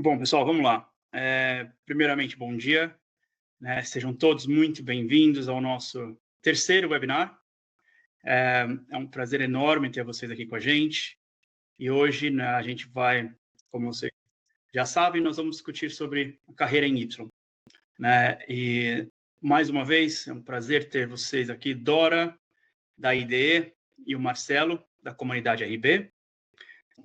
Bom, pessoal, vamos lá. Primeiramente, bom dia, né? Sejam todos muito bem-vindos ao nosso terceiro webinar. É um prazer enorme ter vocês aqui com a gente. E hoje, né, a gente vai, como vocês já sabem, nós vamos discutir sobre a carreira em Y, né? E mais uma vez, é um prazer ter vocês aqui, Dora, da IDE, e o Marcelo, da comunidade RB.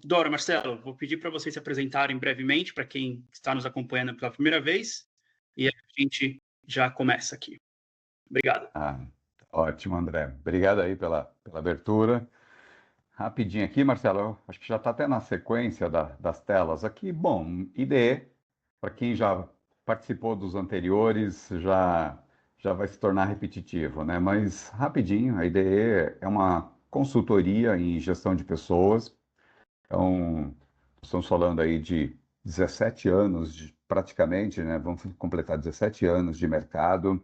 Dora, Marcelo, vou pedir para vocês se apresentarem brevemente para quem está nos acompanhando pela primeira vez e a gente já começa aqui. Obrigado. Ah, ótimo, André. Obrigado aí pela abertura. Rapidinho aqui, Marcelo, eu acho que já está até na sequência das telas aqui. Bom, IDE, para quem já participou dos anteriores, já vai se tornar repetitivo, né? Mas rapidinho, a IDE é uma consultoria em gestão de pessoas. Então, estamos falando aí de 17 anos, praticamente, né? Vamos completar 17 anos de mercado.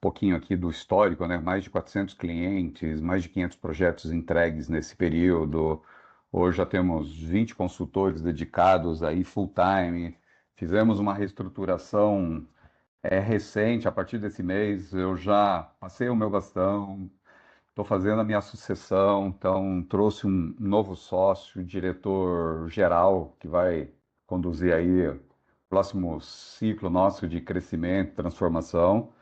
Pouquinho aqui do histórico, né? Mais de 400 clientes, mais de 500 projetos entregues nesse período. Hoje já temos 20 consultores dedicados aí full time. Fizemos uma reestruturação recente, a partir desse mês eu já passei o meu bastão, estou fazendo a minha sucessão, então trouxe um novo sócio, diretor geral, que vai conduzir aí o próximo ciclo nosso de crescimento, transformação.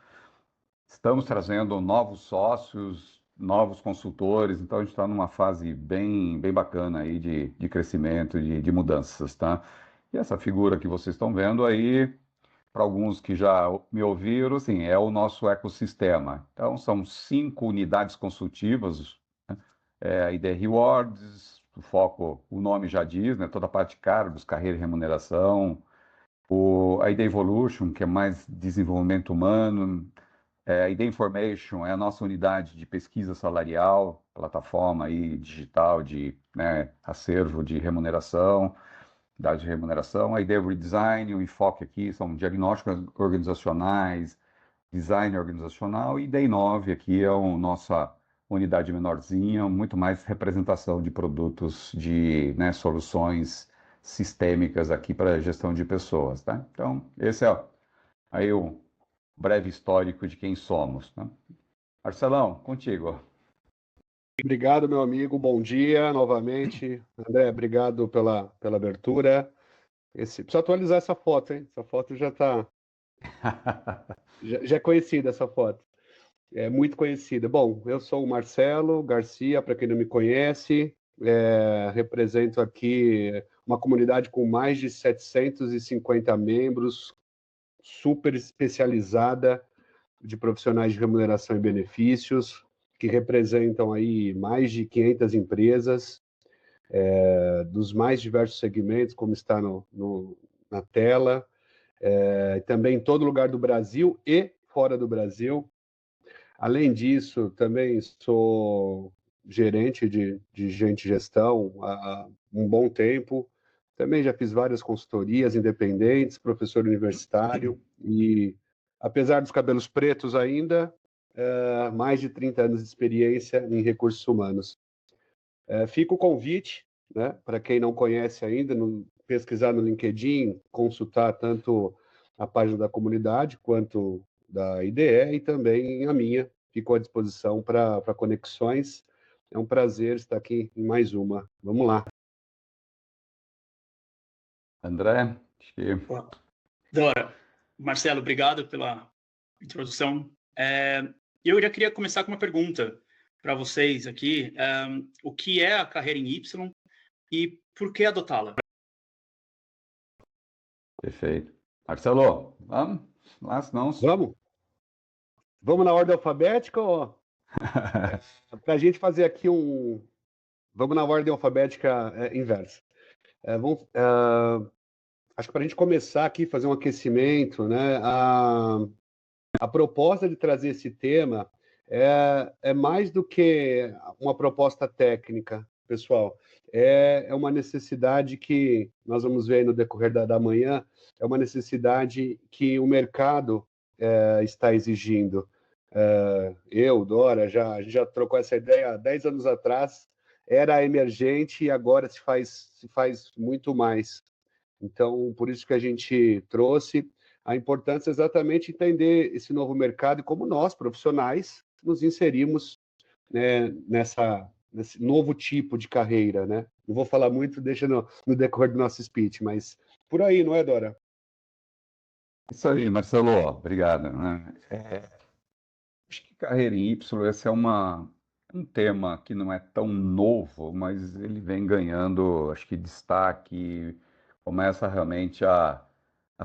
Estamos trazendo novos sócios, novos consultores, então a gente está numa fase bem bacana aí de crescimento, de mudanças, tá? E essa figura que vocês estão vendo aí, para alguns que já me ouviram, assim, é o nosso ecossistema. Então, são 5 unidades consultivas, né? A ID Rewards, o foco, o nome já diz, né? Toda a parte de cargos, carreira e remuneração. A ID Evolution, que é mais desenvolvimento humano. A ID Information é a nossa unidade de pesquisa salarial, plataforma aí digital de, né, acervo de remuneração, dados de remuneração. A ID Redesign, o enfoque aqui são diagnósticos organizacionais, design organizacional, e ID Inove aqui é a nossa unidade menorzinha, muito mais representação de produtos, de, né, soluções sistêmicas aqui para gestão de pessoas, tá? Então, esse é aí o breve histórico de quem somos, né? Marcelão, contigo. Obrigado, meu amigo. Bom dia novamente. André, obrigado pela abertura. Precisa atualizar essa foto, hein? Essa foto já está. Já é conhecida essa foto. É muito conhecida. Bom, eu sou o Marcelo Garcia, para quem não me conhece. Represento aqui uma comunidade com mais de 750 membros, super especializada de profissionais de remuneração e benefícios, que representam aí mais de 500 empresas, dos mais diversos segmentos, como está na tela, também em todo lugar do Brasil e fora do Brasil. Além disso, também sou gerente de gente de gestão há um bom tempo. Também já fiz várias consultorias independentes, professor universitário e, apesar dos cabelos pretos ainda, mais de 30 anos de experiência em recursos humanos. Fica o convite, né, para quem não conhece ainda, pesquisar no LinkedIn, consultar tanto a página da comunidade quanto da IDE e também a minha. Fico à disposição para conexões. É um prazer estar aqui em mais uma. Vamos lá. André, acho que... Dora, Marcelo, obrigado pela introdução. Eu já queria começar com uma pergunta para vocês aqui. O que é a carreira em Y e por que adotá-la? Perfeito. Marcelo, vamos lá, senão... Vamos na ordem alfabética ou... para a gente fazer aqui Vamos na ordem alfabética inversa. Acho que para a gente começar aqui, fazer um aquecimento, né? A proposta de trazer esse tema é mais do que uma proposta técnica, pessoal. É uma necessidade que nós vamos ver aí no decorrer da manhã, é uma necessidade que o mercado está exigindo. Dora, a gente já trocou essa ideia há 10 anos atrás, era emergente e agora se faz muito mais. Então, por isso que a gente trouxe a importância exatamente de entender esse novo mercado e como nós, profissionais, nos inserimos, né, nesse novo tipo de carreira, né? Não vou falar muito, deixa no decorrer do nosso speech, mas por aí, não é, Dora? Isso aí, Marcelo, obrigado, né? Acho que carreira em Y, esse é um tema que não é tão novo, mas ele vem ganhando, acho que, destaque, começa realmente a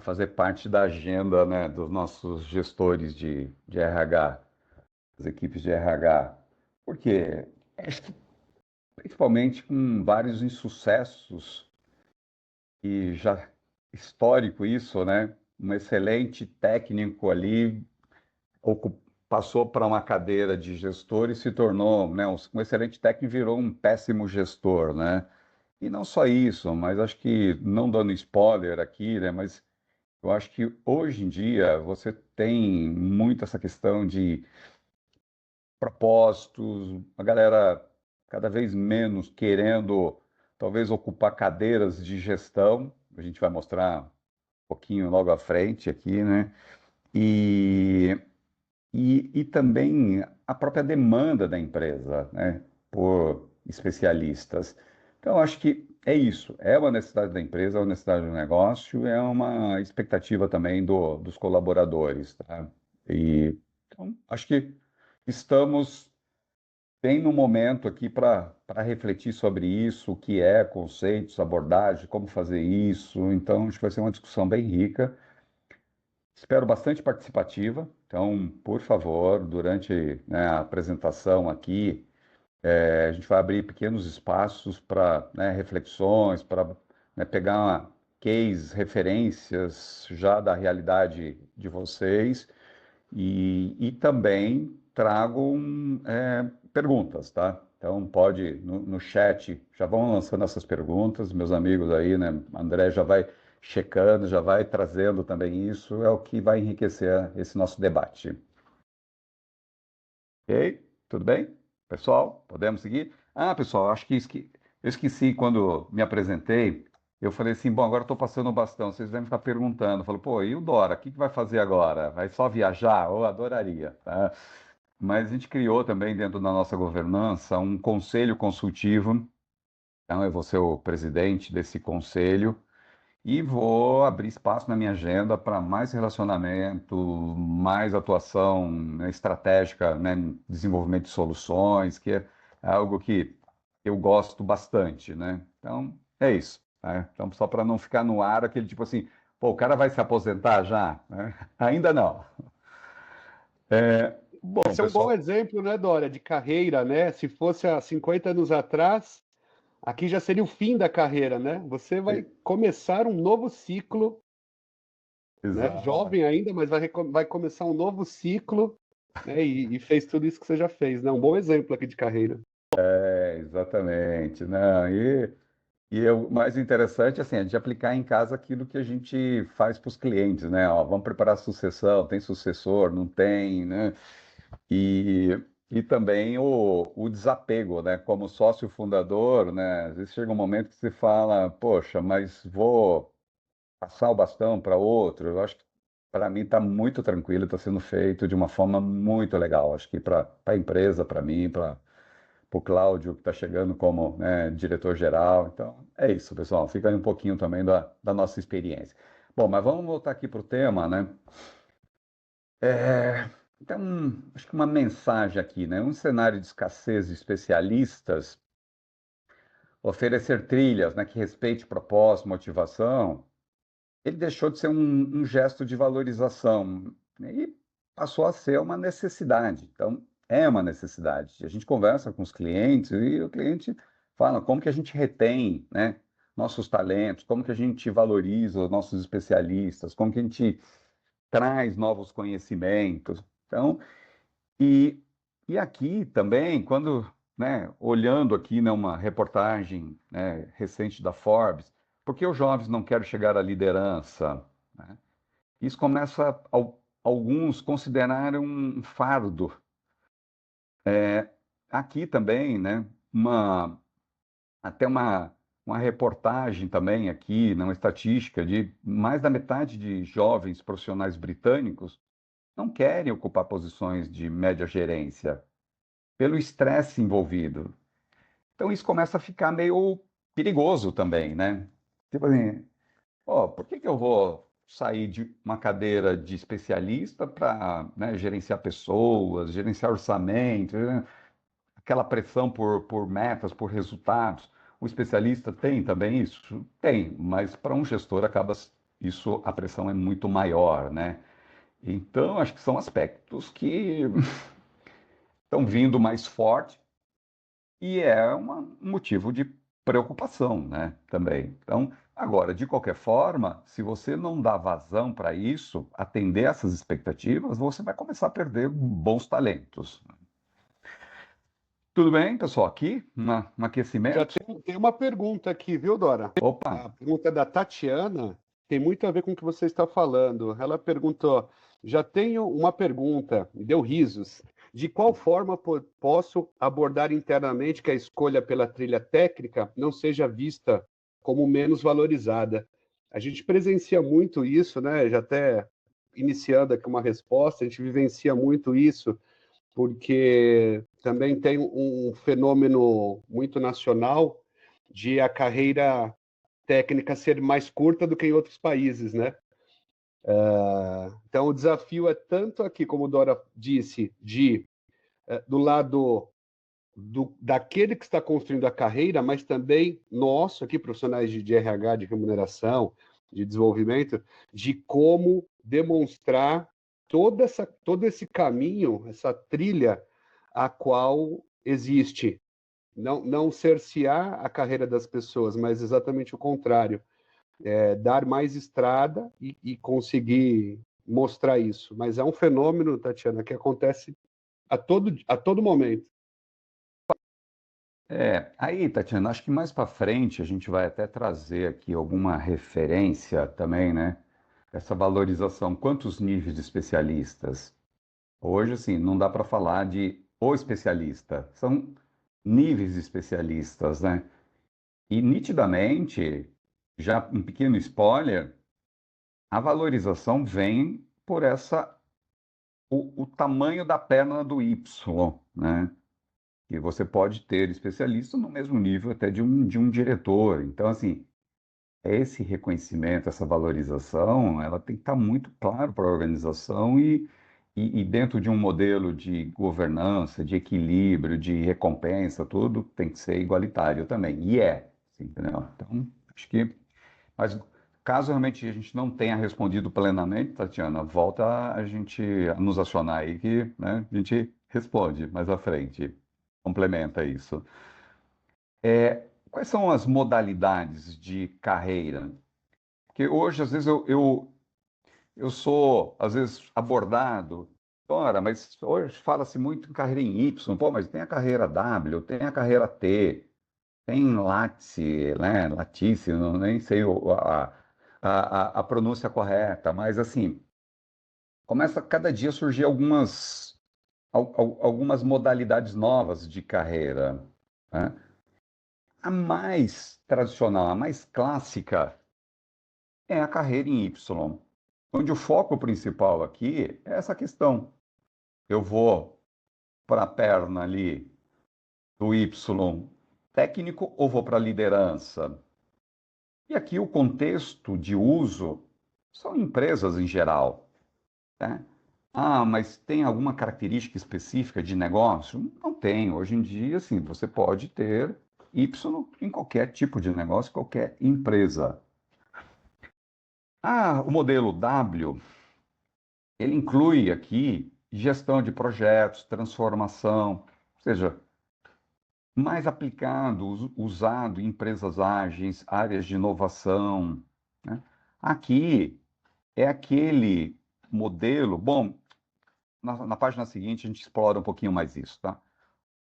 fazer parte da agenda, né, dos nossos gestores de RH, das equipes de RH. Por quê? Acho que principalmente com vários insucessos e já histórico isso, né? Um excelente técnico ali passou para uma cadeira de gestor e se tornou, né, um excelente técnico e virou um péssimo gestor, né? E não só isso, mas acho que, não dando spoiler aqui, né, mas eu acho que hoje em dia você tem muito essa questão de propósitos, a galera cada vez menos querendo, talvez, ocupar cadeiras de gestão. A gente vai mostrar um pouquinho logo à frente aqui, né? E e também a própria demanda da empresa, né, por especialistas. Então, acho que é isso, é uma necessidade da empresa, é uma necessidade do negócio, é uma expectativa também dos colaboradores, tá? E, então, acho que estamos bem no momento aqui para refletir sobre isso, o que é conceitos, abordagem, como fazer isso. Então, acho que vai ser uma discussão bem rica. Espero bastante participativa, então, por favor, durante, né, a apresentação aqui, a gente vai abrir pequenos espaços para, né, reflexões, para, né, pegar case, referências já da realidade de vocês e também trago perguntas, tá? Então, pode, no chat, já vão lançando essas perguntas, meus amigos aí, né? André já vai checando, já vai trazendo também isso, é o que vai enriquecer esse nosso debate. Ok? Tudo bem? Pessoal, podemos seguir? Ah, pessoal, acho que eu esqueci quando me apresentei, eu falei assim, bom, agora estou passando o bastão, vocês devem estar perguntando, falou, pô, e o Dora, o que vai fazer agora? Vai só viajar? Eu adoraria, tá? Mas a gente criou também dentro da nossa governança um conselho consultivo, então eu vou ser o presidente desse conselho, e vou abrir espaço na minha agenda para mais relacionamento, mais atuação, né, estratégica, né, desenvolvimento de soluções, que é algo que eu gosto bastante, né? Então, é isso, né? Então, só para não ficar no ar aquele tipo assim, pô, o cara vai se aposentar já? Né? Ainda não. Bom, Esse é um bom pessoal, exemplo, né, Dória, de carreira, né? Se fosse há 50 anos atrás, aqui já seria o fim da carreira, né? Você vai começar um novo ciclo, né? exato. Jovem ainda, mas vai começar um novo ciclo, né? E fez tudo isso que você já fez, né? Um bom exemplo aqui de carreira. Exatamente, né? E o mais interessante, assim, é de aplicar em casa aquilo que a gente faz para os clientes, né? Ó, vamos preparar a sucessão, tem sucessor, não tem, né? E, e também o desapego, né? Como sócio fundador, né? Às vezes chega um momento que você fala, poxa, mas vou passar o bastão para outro. Eu acho que para mim está muito tranquilo, está sendo feito de uma forma muito legal. Acho que para a empresa, para mim, para o Cláudio, que está chegando como, né, diretor-geral. Então, é isso, pessoal. Fica aí um pouquinho também da nossa experiência. Bom, mas vamos voltar aqui para o tema, né? Então, acho que uma mensagem aqui, né? Um cenário de escassez de especialistas, oferecer trilhas, né, que respeite propósito, motivação, ele deixou de ser um gesto de valorização, né, e passou a ser uma necessidade. Então, é uma necessidade. A gente conversa com os clientes e o cliente fala como que a gente retém, né, nossos talentos, como que a gente valoriza os nossos especialistas, como que a gente traz novos conhecimentos. Então, e, e aqui também, quando, né, olhando aqui, né, uma reportagem, né, recente da Forbes, por que os jovens não querem chegar à liderança? Né? Isso começa alguns considerarem um fardo. Aqui também, né, até uma uma reportagem também aqui, uma estatística de mais da metade de jovens profissionais britânicos não querem ocupar posições de média gerência pelo estresse envolvido. Então isso começa a ficar meio perigoso também, né? Tipo assim, ó, por que que eu vou sair de uma cadeira de especialista para, né, gerenciar pessoas, gerenciar orçamento, né? Aquela pressão por metas, por resultados. O especialista tem também isso? Tem, mas para um gestor acaba isso, a pressão é muito maior, né? Então, acho que são aspectos que estão vindo mais forte e é um motivo de preocupação, né? Também. Então, agora, de qualquer forma, se você não dá vazão para isso, atender essas expectativas, você vai começar a perder bons talentos. Tudo bem, pessoal? Aqui, um Já aquecimento. tem uma pergunta aqui, viu, Dora? Opa, A pergunta da Tatiana tem muito a ver com o que você está falando. Ela perguntou: já tenho uma pergunta, e deu risos. De qual forma posso abordar internamente que a escolha pela trilha técnica não seja vista como menos valorizada? A gente presencia muito isso, né? Já até iniciando aqui uma resposta, a gente vivencia muito isso porque também tem um fenômeno muito nacional de a carreira técnica ser mais curta do que em outros países, né? Então, o desafio é tanto aqui, como o Dora disse, do lado daquele que está construindo a carreira, mas também nosso aqui, profissionais de RH, de remuneração, de desenvolvimento, de como demonstrar todo esse caminho, essa trilha a qual existe. Não cercear a carreira das pessoas, mas exatamente o contrário. Dar mais estrada e conseguir mostrar isso. Mas é um fenômeno, Tatiana, que acontece a todo momento. aí, Tatiana, acho que mais para frente a gente vai até trazer aqui alguma referência também, né? Essa valorização. Quantos níveis de especialistas? Hoje, assim, não dá para falar de o especialista, são níveis de especialistas, né? E nitidamente, já um pequeno spoiler, a valorização vem por o tamanho da perna do Y, né? E você pode ter especialista no mesmo nível até de um diretor. Então, assim, esse reconhecimento, essa valorização, ela tem que estar muito claro para a organização e dentro de um modelo de governança, de equilíbrio, de recompensa, tudo tem que ser igualitário também. E é, assim, entendeu? Então, acho que... Mas caso realmente a gente não tenha respondido plenamente, Tatiana, volta a gente a nos acionar aí que, né, a gente responde mais à frente, complementa isso. Quais são as modalidades de carreira? Porque hoje, às vezes, eu sou, às vezes, abordado, ora, mas hoje fala-se muito em carreira em Y, pô, mas tem a carreira W, tem a carreira T, tem Lattice, né? Lattice, nem sei a pronúncia correta, mas assim, começa a cada dia a surgir algumas modalidades novas de carreira, né? A mais tradicional, a mais clássica é a carreira em Y, onde o foco principal aqui é essa questão. Eu vou para a perna ali do Y técnico ou vou para a liderança? E aqui o contexto de uso são empresas em geral, né? Ah, mas tem alguma característica específica de negócio? Não tem. Hoje em dia, sim, você pode ter Y em qualquer tipo de negócio, qualquer empresa. Ah, o modelo W, ele inclui aqui gestão de projetos, transformação, ou seja, mais aplicado, usado em empresas ágeis, áreas de inovação, né? Aqui é aquele modelo. Bom, na página seguinte a gente explora um pouquinho mais isso, tá?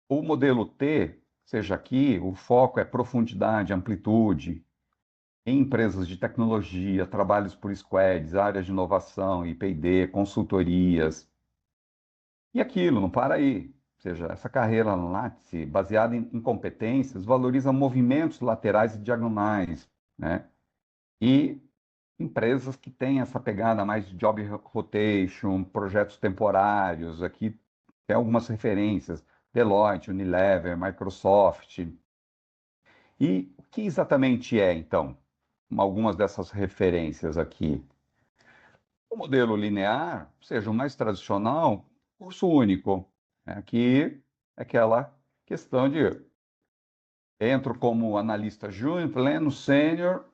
O modelo T, seja aqui, o foco é profundidade, amplitude, em empresas de tecnologia, trabalhos por squads, áreas de inovação, I+D, consultorias. E aquilo, não para aí. ou seja, essa carreira Lattes, baseada em competências, valoriza movimentos laterais e diagonais, né? E empresas que têm essa pegada mais de job rotation, projetos temporários, aqui tem algumas referências, Deloitte, Unilever, Microsoft. E o que exatamente é, então, algumas dessas referências aqui? O modelo linear, seja o mais tradicional, curso único. Aqui é aquela questão de entro como analista júnior, pleno, sênior,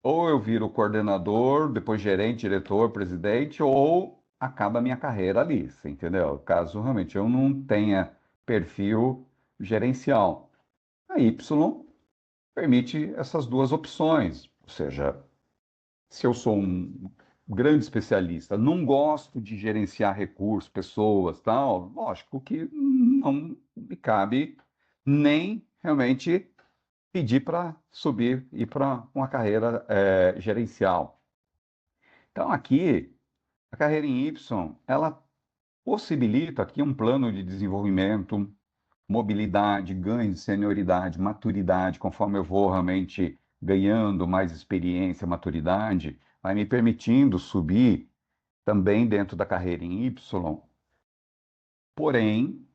ou eu viro coordenador, depois gerente, diretor, presidente, ou acaba a minha carreira ali, você entendeu? Caso realmente eu não tenha perfil gerencial. A Y permite essas duas opções, ou seja, se eu sou um grande especialista, não gosto de gerenciar recursos, pessoas, tal, lógico que não me cabe nem realmente pedir para subir e para uma carreira gerencial. Então aqui a carreira em Y, ela possibilita aqui um plano de desenvolvimento, mobilidade, ganho de senioridade, maturidade, conforme eu vou realmente ganhando mais experiência, maturidade, vai me permitindo subir também dentro da carreira em Y. Porém,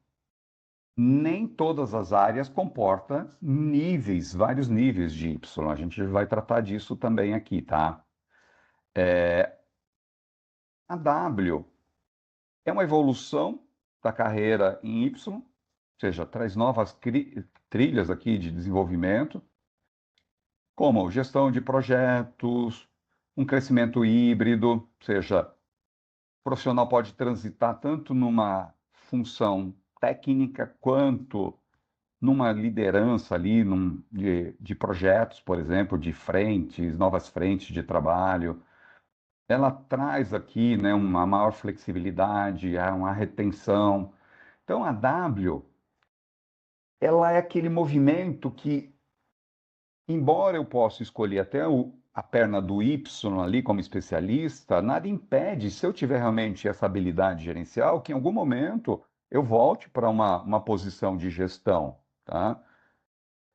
nem todas as áreas comportam níveis, vários níveis de Y. A gente vai tratar disso também aqui, tá? A W é uma evolução da carreira em Y, ou seja, traz novas trilhas aqui de desenvolvimento, como gestão de projetos, um crescimento híbrido, ou seja, o profissional pode transitar tanto numa função técnica quanto numa liderança ali de projetos, por exemplo, de frentes, novas frentes de trabalho. Ela traz aqui, né, uma maior flexibilidade, uma retenção. Então, a W, ela é aquele movimento que, embora eu possa escolher até a perna do Y ali como especialista, nada impede, se eu tiver realmente essa habilidade gerencial, que em algum momento eu volte para uma posição de gestão, tá?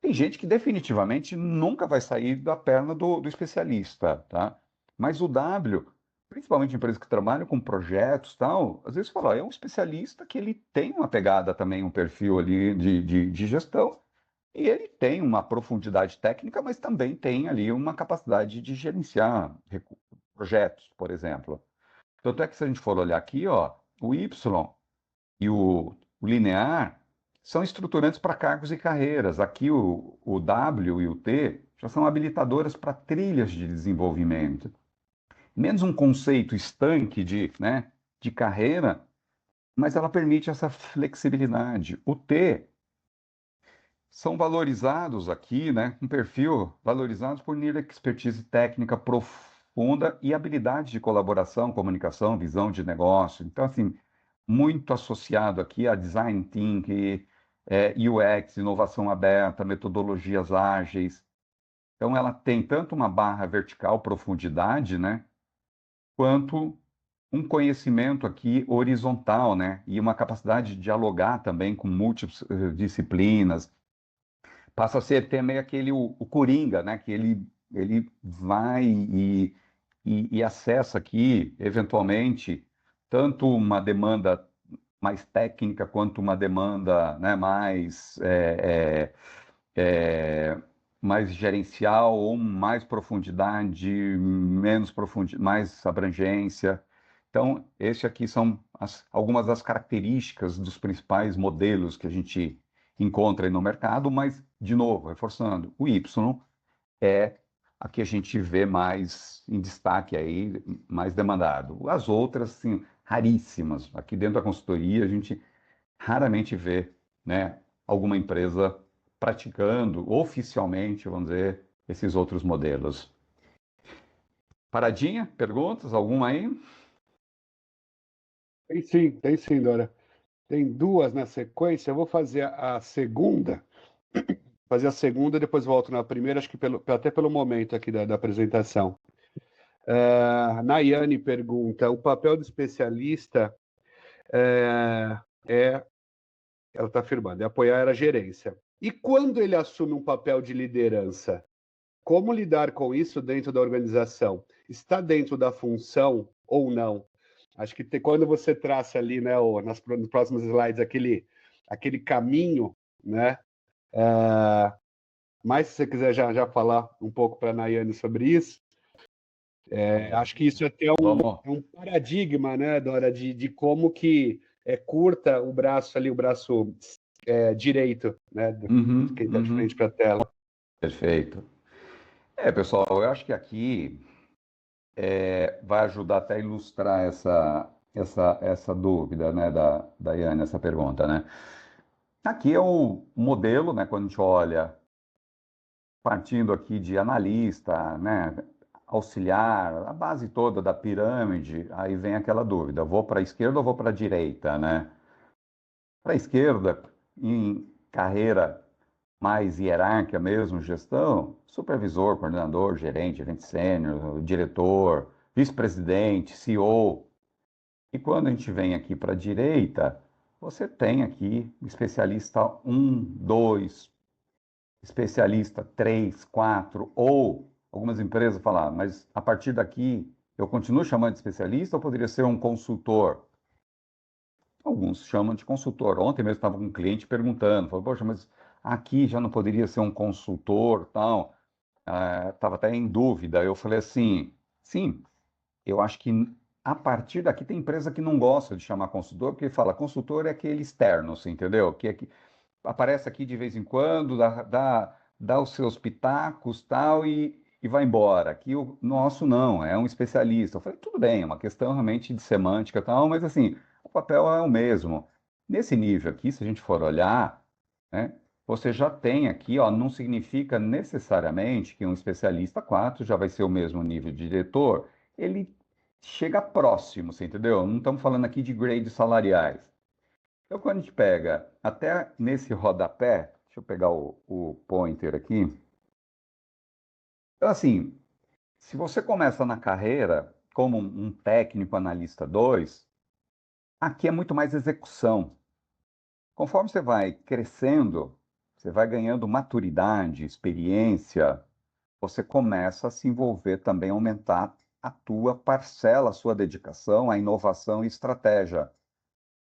Tem gente que definitivamente nunca vai sair da perna do especialista, tá? Mas o W, principalmente empresas que trabalham com projetos, tal, às vezes fala, é um especialista que ele tem uma pegada também, um perfil ali de gestão, e ele tem uma profundidade técnica, mas também tem ali uma capacidade de gerenciar projetos, por exemplo. Tanto é que se a gente for olhar aqui, ó, o Y e o linear são estruturantes para cargos e carreiras. Aqui o W e o T já são habilitadoras para trilhas de desenvolvimento. Menos um conceito estanque né, de carreira, mas ela permite essa flexibilidade. O T são valorizados aqui, né, um perfil valorizados por nível de expertise técnica profunda e habilidade de colaboração, comunicação, visão de negócio. Então, assim, muito associado aqui a design thinking, UX, inovação aberta, metodologias ágeis. Então, ela tem tanto uma barra vertical, profundidade, né, quanto um conhecimento aqui horizontal, né, e uma capacidade de dialogar também com múltiplas disciplinas. Passa a ser até meio aquele o Coringa, né, que ele vai e acessa aqui, eventualmente, tanto uma demanda mais técnica quanto uma demanda, né, mais gerencial ou mais profundidade, menos profundidade, mais abrangência. Então, esse aqui são algumas das características dos principais modelos que a gente encontra aí no mercado, mas, de novo, reforçando, o Y é a que a gente vê mais em destaque aí, mais demandado. As outras, sim, raríssimas. Aqui dentro da consultoria, a gente raramente vê, né, alguma empresa praticando oficialmente, vamos dizer, esses outros modelos. Paradinha? Perguntas? Alguma aí? Tem sim, Dora. Tem duas na sequência. Eu vou fazer a segunda. Fazer a segunda, depois volto na primeira, acho que até pelo momento aqui da apresentação. Nayane pergunta: o papel do especialista é Ela está afirmando, e apoiar era a gerência. E quando ele assume um papel de liderança, como lidar com isso dentro da organização? Está dentro da função ou não? Acho que quando você traça ali, né, nos próximos slides, aquele caminho, né? Mas se você quiser já falar um pouco para a Nayane sobre isso, acho que isso é até um paradigma, né, Dora, de como que curta o braço ali, o braço direito, né, de quem está de frente para a tela. Perfeito. Pessoal, eu acho que aqui vai ajudar até a ilustrar essa dúvida, né, da Daiane, essa pergunta, né? Aqui é o modelo, né, quando a gente olha, partindo aqui de analista, né, auxiliar, a base toda da pirâmide, aí vem aquela dúvida, vou para a esquerda ou vou para a direita, né? Para a esquerda, em carreira mais hierárquica mesmo, gestão, supervisor, coordenador, gerente sênior, diretor, vice-presidente, CEO. E quando a gente vem aqui para a direita, você tem aqui especialista 1, 2, especialista 3, 4, ou algumas empresas falar, mas a partir daqui eu continuo chamando de especialista ou poderia ser um consultor? Alguns chamam de consultor. Ontem mesmo estava com um cliente perguntando, falou, poxa, mas aqui já não poderia ser um consultor, tal. Estava até em dúvida. Eu falei assim, sim, eu acho que a partir daqui tem empresa que não gosta de chamar consultor, porque fala, consultor é aquele externo, você entendeu? Que aparece aqui de vez em quando, dá os seus pitacos, tal, e vai embora. Aqui o nosso não, é um especialista. Eu falei, tudo bem, é uma questão realmente de semântica, tal, mas assim, o papel é o mesmo. Nesse nível aqui, se a gente for olhar, né, você já tem aqui, ó, não significa necessariamente que um especialista 4 já vai ser o mesmo nível de diretor, ele chega próximo, você entendeu? Não estamos falando aqui de grades salariais. Então, quando a gente pega até nesse rodapé, deixa eu pegar o pointer aqui. Então, assim, se você começa na carreira como um técnico analista 2, aqui é muito mais execução. Conforme você vai crescendo, você vai ganhando maturidade, experiência, você começa a se envolver também, aumentar a tua parcela, a sua dedicação à inovação e estratégia.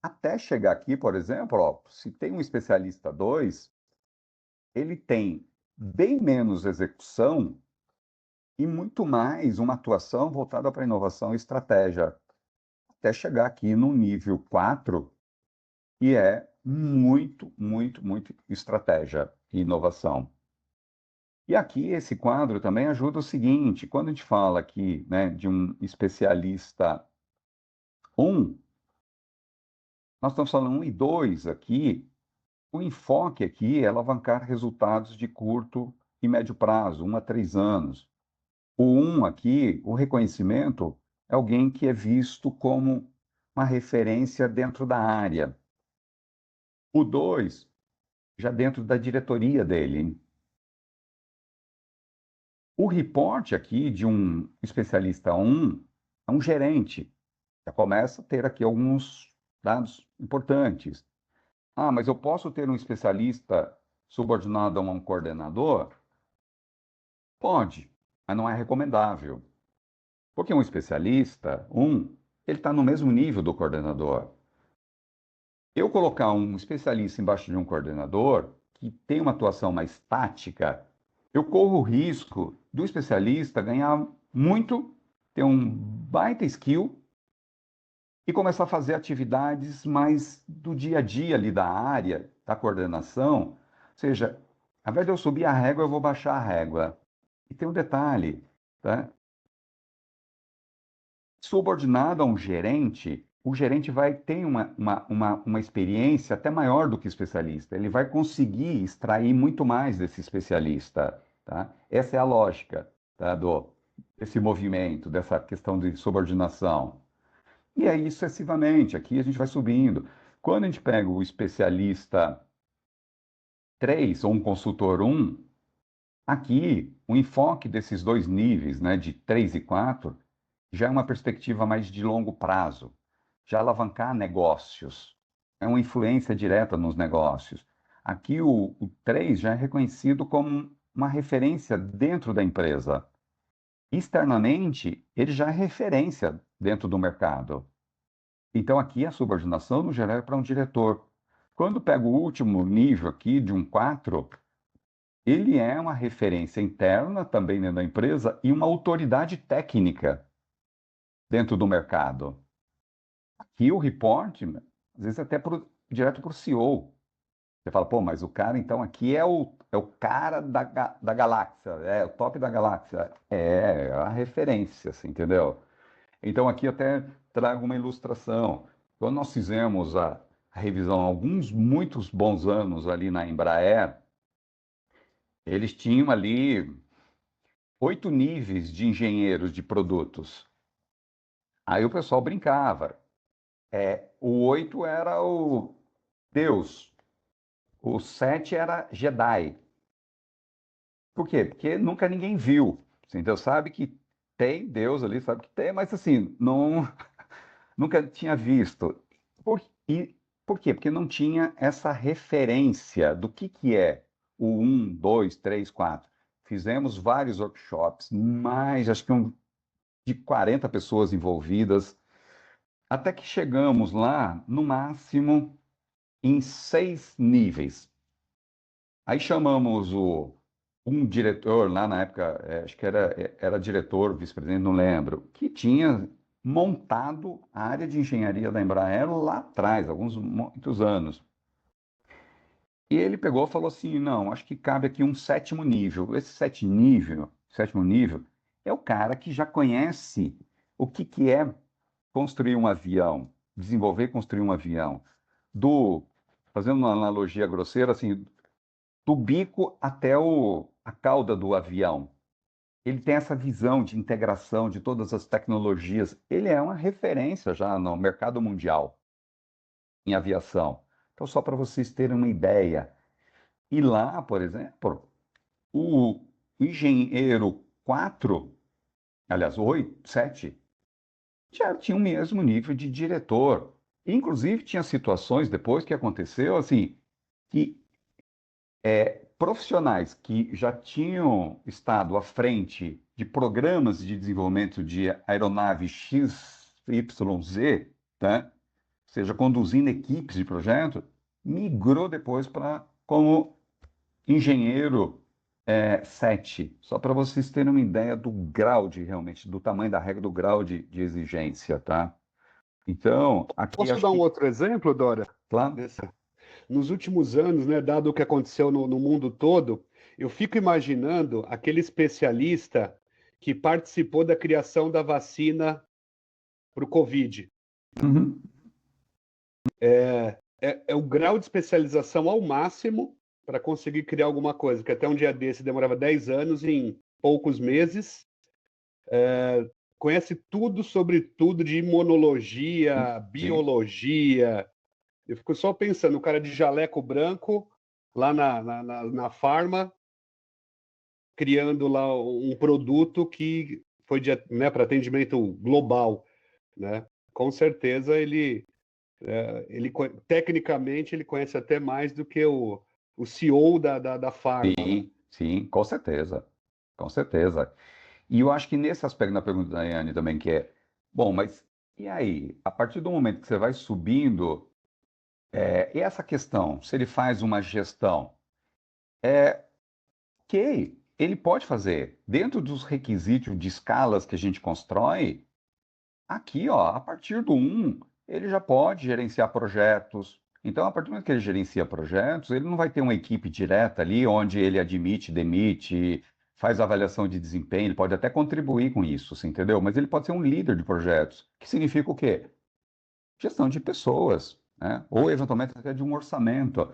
Até chegar aqui, por exemplo, ó, se tem um especialista 2, ele tem bem menos execução e muito mais uma atuação voltada para inovação e estratégia, até chegar aqui no nível 4, que é muito, muito, muito estratégia e inovação. E aqui esse quadro também ajuda o seguinte, quando a gente fala aqui, né, de um especialista 1, nós estamos falando 1 e 2 aqui, o enfoque aqui é alavancar resultados de curto e médio prazo, 1 a 3 anos. O 1 aqui, o reconhecimento, é alguém que é visto como uma referência dentro da área. O 2, já dentro da diretoria dele. O reporte aqui de um especialista 1 é um gerente. Já começa a ter aqui alguns dados importantes. Ah, mas eu posso ter um especialista subordinado a um coordenador? Pode, mas não é recomendável. Porque um especialista, ele está no mesmo nível do coordenador. Eu colocar um especialista embaixo de um coordenador, que tem uma atuação mais tática, eu corro o risco do especialista ganhar muito, ter um baita skill e começar a fazer atividades mais do dia a dia ali da área, da coordenação. Ou seja, ao invés de eu subir a régua, eu vou baixar a régua. E tem um detalhe, tá? Subordinado a um gerente, o gerente vai ter uma experiência até maior do que o especialista. Ele vai conseguir extrair muito mais desse especialista. Tá? Essa é a lógica, tá, desse movimento, dessa questão de subordinação. E aí, sucessivamente, aqui a gente vai subindo. Quando a gente pega o especialista 3 ou um consultor 1, aqui o enfoque desses dois níveis, né, de 3 e 4, já é uma perspectiva mais de longo prazo, já alavancar negócios. é uma influência direta nos negócios. Aqui o 3 já é reconhecido como uma referência dentro da empresa. Externamente, ele já é referência dentro do mercado. Então, aqui a subordinação no geral é para um diretor. Quando pego o último nível aqui, de um 4, ele é uma referência interna também dentro da empresa e uma autoridade técnica dentro do mercado. Aqui o report, às vezes até direto para o CEO. Você fala, pô, mas o cara então aqui é o cara da galáxia, é o top da galáxia. É a referência, assim, entendeu? Então aqui até trago uma ilustração. Quando nós fizemos a revisão há muitos bons anos ali na Embraer, eles tinham ali 8 níveis de engenheiros de produtos. Aí o pessoal brincava. O 8 era o Deus, o 7 era Jedi. Por quê? Porque nunca ninguém viu. Assim, Deus sabe que tem Deus ali, sabe que tem, mas assim, não, nunca tinha visto. E por quê? Porque não tinha essa referência do que é o 1, 2, 3, 4. Fizemos vários workshops, mais, acho que de 40 pessoas envolvidas, até que chegamos lá, no máximo, em 6 níveis. Aí chamamos um diretor, lá na época, acho que era diretor, vice-presidente, não lembro, que tinha montado a área de engenharia da Embraer lá atrás, muitos anos. E ele pegou e falou assim, não, acho que cabe aqui um 7º nível. Esse 7º nível, é o cara que já conhece o que é construir um avião, desenvolver e construir um avião. Fazendo uma analogia grosseira, assim, do bico até a cauda do avião. Ele tem essa visão de integração de todas as tecnologias. Ele é uma referência já no mercado mundial em aviação. Então, só para vocês terem uma ideia. E lá, por exemplo, o engenheiro 4, aliás, 8, 7, já tinha o mesmo nível de diretor. Inclusive, tinha situações depois que aconteceu, assim, que profissionais que já tinham estado à frente de programas de desenvolvimento de aeronave XYZ, tá? Ou seja, conduzindo equipes de projeto, migrou depois para como engenheiro 7, só para vocês terem uma ideia do grau realmente, do tamanho da regra, do grau de exigência, tá? Então, aqui Posso acho dar um que, outro exemplo, Dora? claro, Nos últimos anos, né, dado o que aconteceu no mundo todo, eu fico imaginando aquele especialista que participou da criação da vacina para o Covid. uhum, É o grau de especialização ao máximo para conseguir criar alguma coisa, que até um dia desse demorava 10 anos, em poucos meses, conhece tudo sobre tudo de imunologia, sim. biologia. Eu fico só pensando, o cara de jaleco branco, lá na farma, criando lá um produto que foi né, para atendimento global, né? Com certeza tecnicamente ele conhece até mais do que o CEO da farma lá. Sim, sim, com certeza. Com certeza. E eu acho que nesse aspecto da pergunta da Yane também, que é, bom, mas e aí? A partir do momento que você vai subindo, e essa questão, se ele faz uma gestão, ok, ele pode fazer. Dentro dos requisitos de escalas que a gente constrói, aqui, ó, a partir do 1, ele já pode gerenciar projetos. Então, a partir do momento que ele gerencia projetos, ele não vai ter uma equipe direta ali onde ele admite, demite, faz avaliação de desempenho, ele pode até contribuir com isso, você entendeu? Mas ele pode ser um líder de projetos, que significa o quê? Gestão de pessoas, né? Ou eventualmente até de um orçamento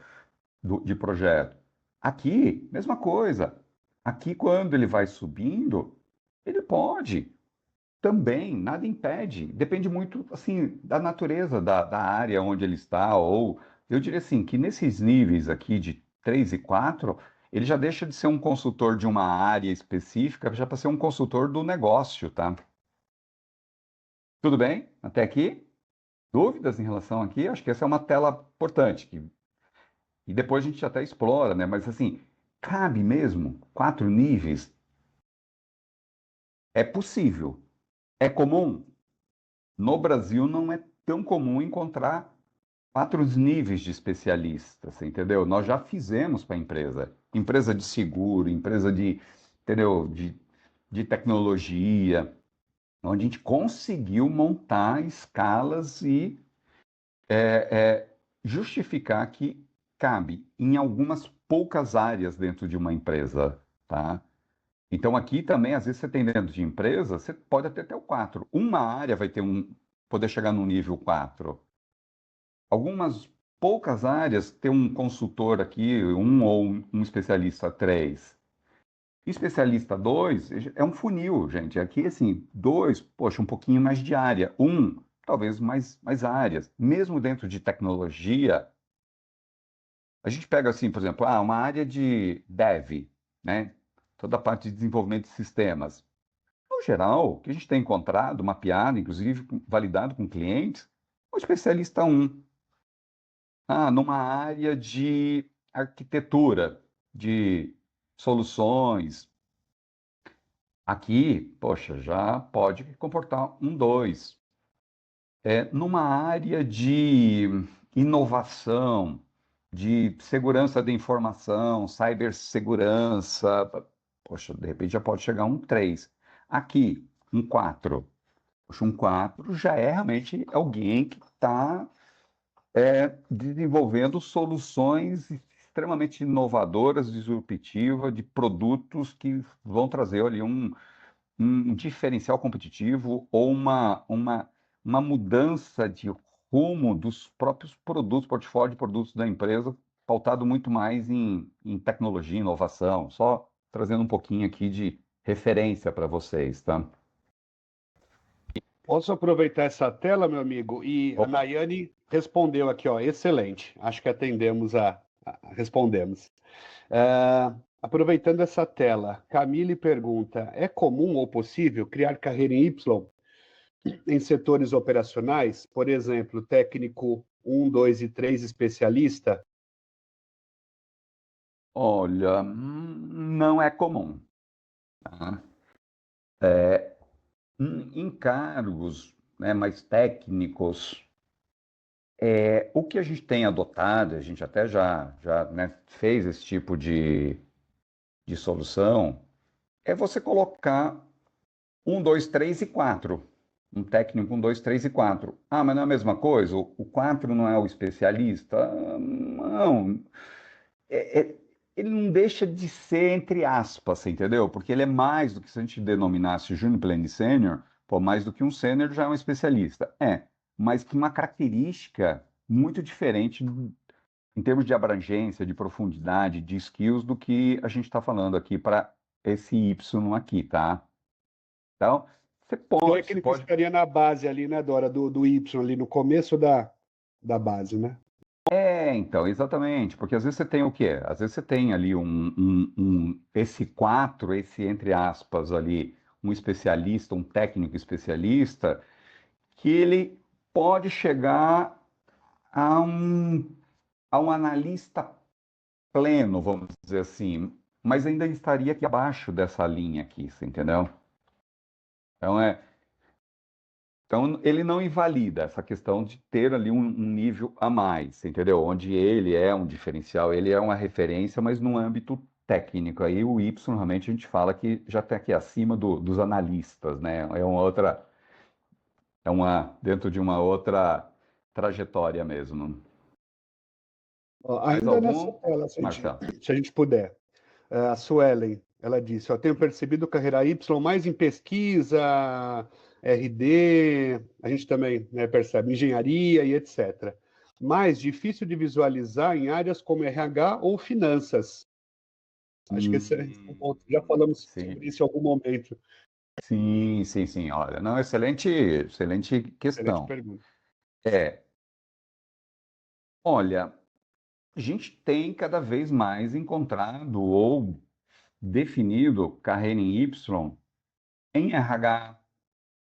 de projeto. Aqui, mesma coisa. Aqui, quando ele vai subindo, ele pode também, nada impede. Depende muito, assim, da natureza da área onde ele está, ou eu diria assim, que nesses níveis aqui de 3 e 4, ele já deixa de ser um consultor de uma área específica, já para ser um consultor do negócio, tá? Tudo bem? Até aqui? Dúvidas em relação aqui? Acho que essa é uma tela importante, e depois a gente até explora, né? Mas assim, cabe mesmo 4 níveis? É possível. É comum? No Brasil não é tão comum encontrar 4 níveis de especialistas, entendeu? Nós já fizemos para a empresa de seguro, empresa de, entendeu? De tecnologia, onde a gente conseguiu montar escalas e justificar que cabe em algumas poucas áreas dentro de uma empresa, tá? Então aqui também, às vezes você tem dentro de empresa, você pode até ter o 4. Uma área vai ter poder chegar no nível 4. Algumas poucas áreas ter um consultor aqui, ou um especialista 3. Especialista 2 é um funil, gente. Aqui, assim, 2, poxa, um pouquinho mais de área. Talvez mais áreas. Mesmo dentro de tecnologia, a gente pega, assim, por exemplo, uma área de dev, né? Toda a parte de desenvolvimento de sistemas. No geral, o que a gente tem encontrado, mapeado, inclusive validado com clientes, o especialista 1. Numa área de arquitetura, de soluções. Aqui, poxa, já pode comportar um 2. Numa área de inovação, de segurança da informação, cibersegurança, poxa, de repente já pode chegar um 3. Aqui, um 4. Poxa, um 4 já é realmente alguém que está desenvolvendo soluções extremamente inovadoras, disruptivas, de produtos que vão trazer ali um diferencial competitivo ou uma mudança de rumo dos próprios produtos, portfólio de produtos da empresa, pautado muito mais em tecnologia, inovação. Só trazendo um pouquinho aqui de referência para vocês, tá? Posso aproveitar essa tela, meu amigo? E a Opa. Nayane respondeu aqui, ó, excelente. Acho que respondemos. Aproveitando essa tela, Camille pergunta: é comum ou possível criar carreira em Y em setores operacionais? Por exemplo, técnico 1, 2 e 3 especialista? Olha, não é comum, tá? Em cargos, né, mais técnicos, o que a gente tem adotado, a gente até já, né, fez esse tipo de solução, é você colocar 1, 2, 3 e 4. Um técnico 1, 2, 3 e 4. Mas não é a mesma coisa? O 4 não é o especialista? Não. É- é- ele não deixa de ser entre aspas, você entendeu? Porque ele é mais do que se a gente denominasse júnior, pleno e sênior, pô, mais do que um sênior já é um especialista. Mas que uma característica muito diferente em termos de abrangência, de profundidade, de skills do que a gente está falando aqui para esse Y aqui, tá? Então, você Seria pode, que você ele pode. ficaria na base ali, né, Dora, do Y, ali no começo da base, né? Então, exatamente, porque às vezes você tem o quê? Às vezes você tem ali esse 4, esse entre aspas ali, um especialista, um técnico especialista, que ele pode chegar a um analista pleno, vamos dizer assim, mas ainda estaria aqui abaixo dessa linha aqui, você entendeu? Então, ele não invalida essa questão de ter ali um nível a mais, entendeu? Onde ele é um diferencial, ele é uma referência, mas no âmbito técnico. Aí o Y, realmente, a gente fala que já está aqui acima dos analistas, né? Dentro de uma outra trajetória mesmo. Ó, Mais ainda nessa algum, tela, Marcelo? se a gente puder. A Suelen, ela disse: eu tenho percebido carreira Y mais em pesquisa, RD, a gente também, né, percebe engenharia e etc. Mais difícil de visualizar em áreas como RH ou finanças. Acho que esse é um ponto. Já falamos Sim, sobre isso em algum momento. sim, sim, sim. Olha, não, excelente Excelente questão. pergunta. É, olha, a gente tem cada vez mais encontrado ou definido carreira em Y em RH,